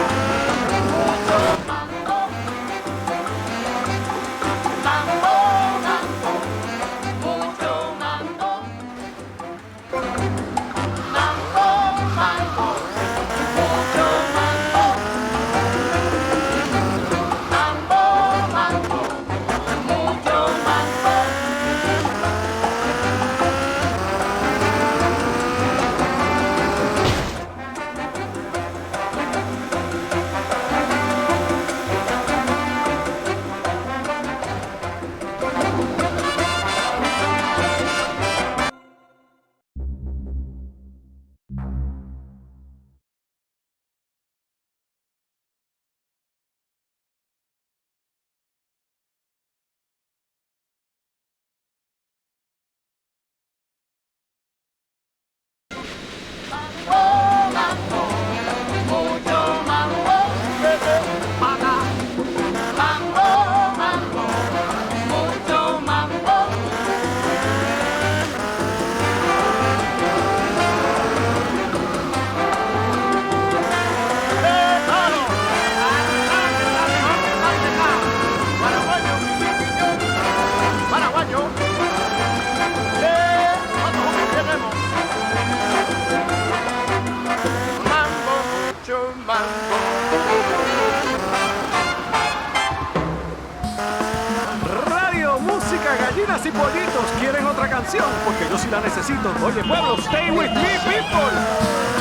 mucho mambo. Mambo, mambo, mucho mambo. Mambo, mambo, mucho mambo. Mambo, mambo, mucho mambo.
Radio, música, gallinas y pollitos. ¿Quieren otra canción? Porque yo sí la necesito. Oye, pueblo, stay with me, people.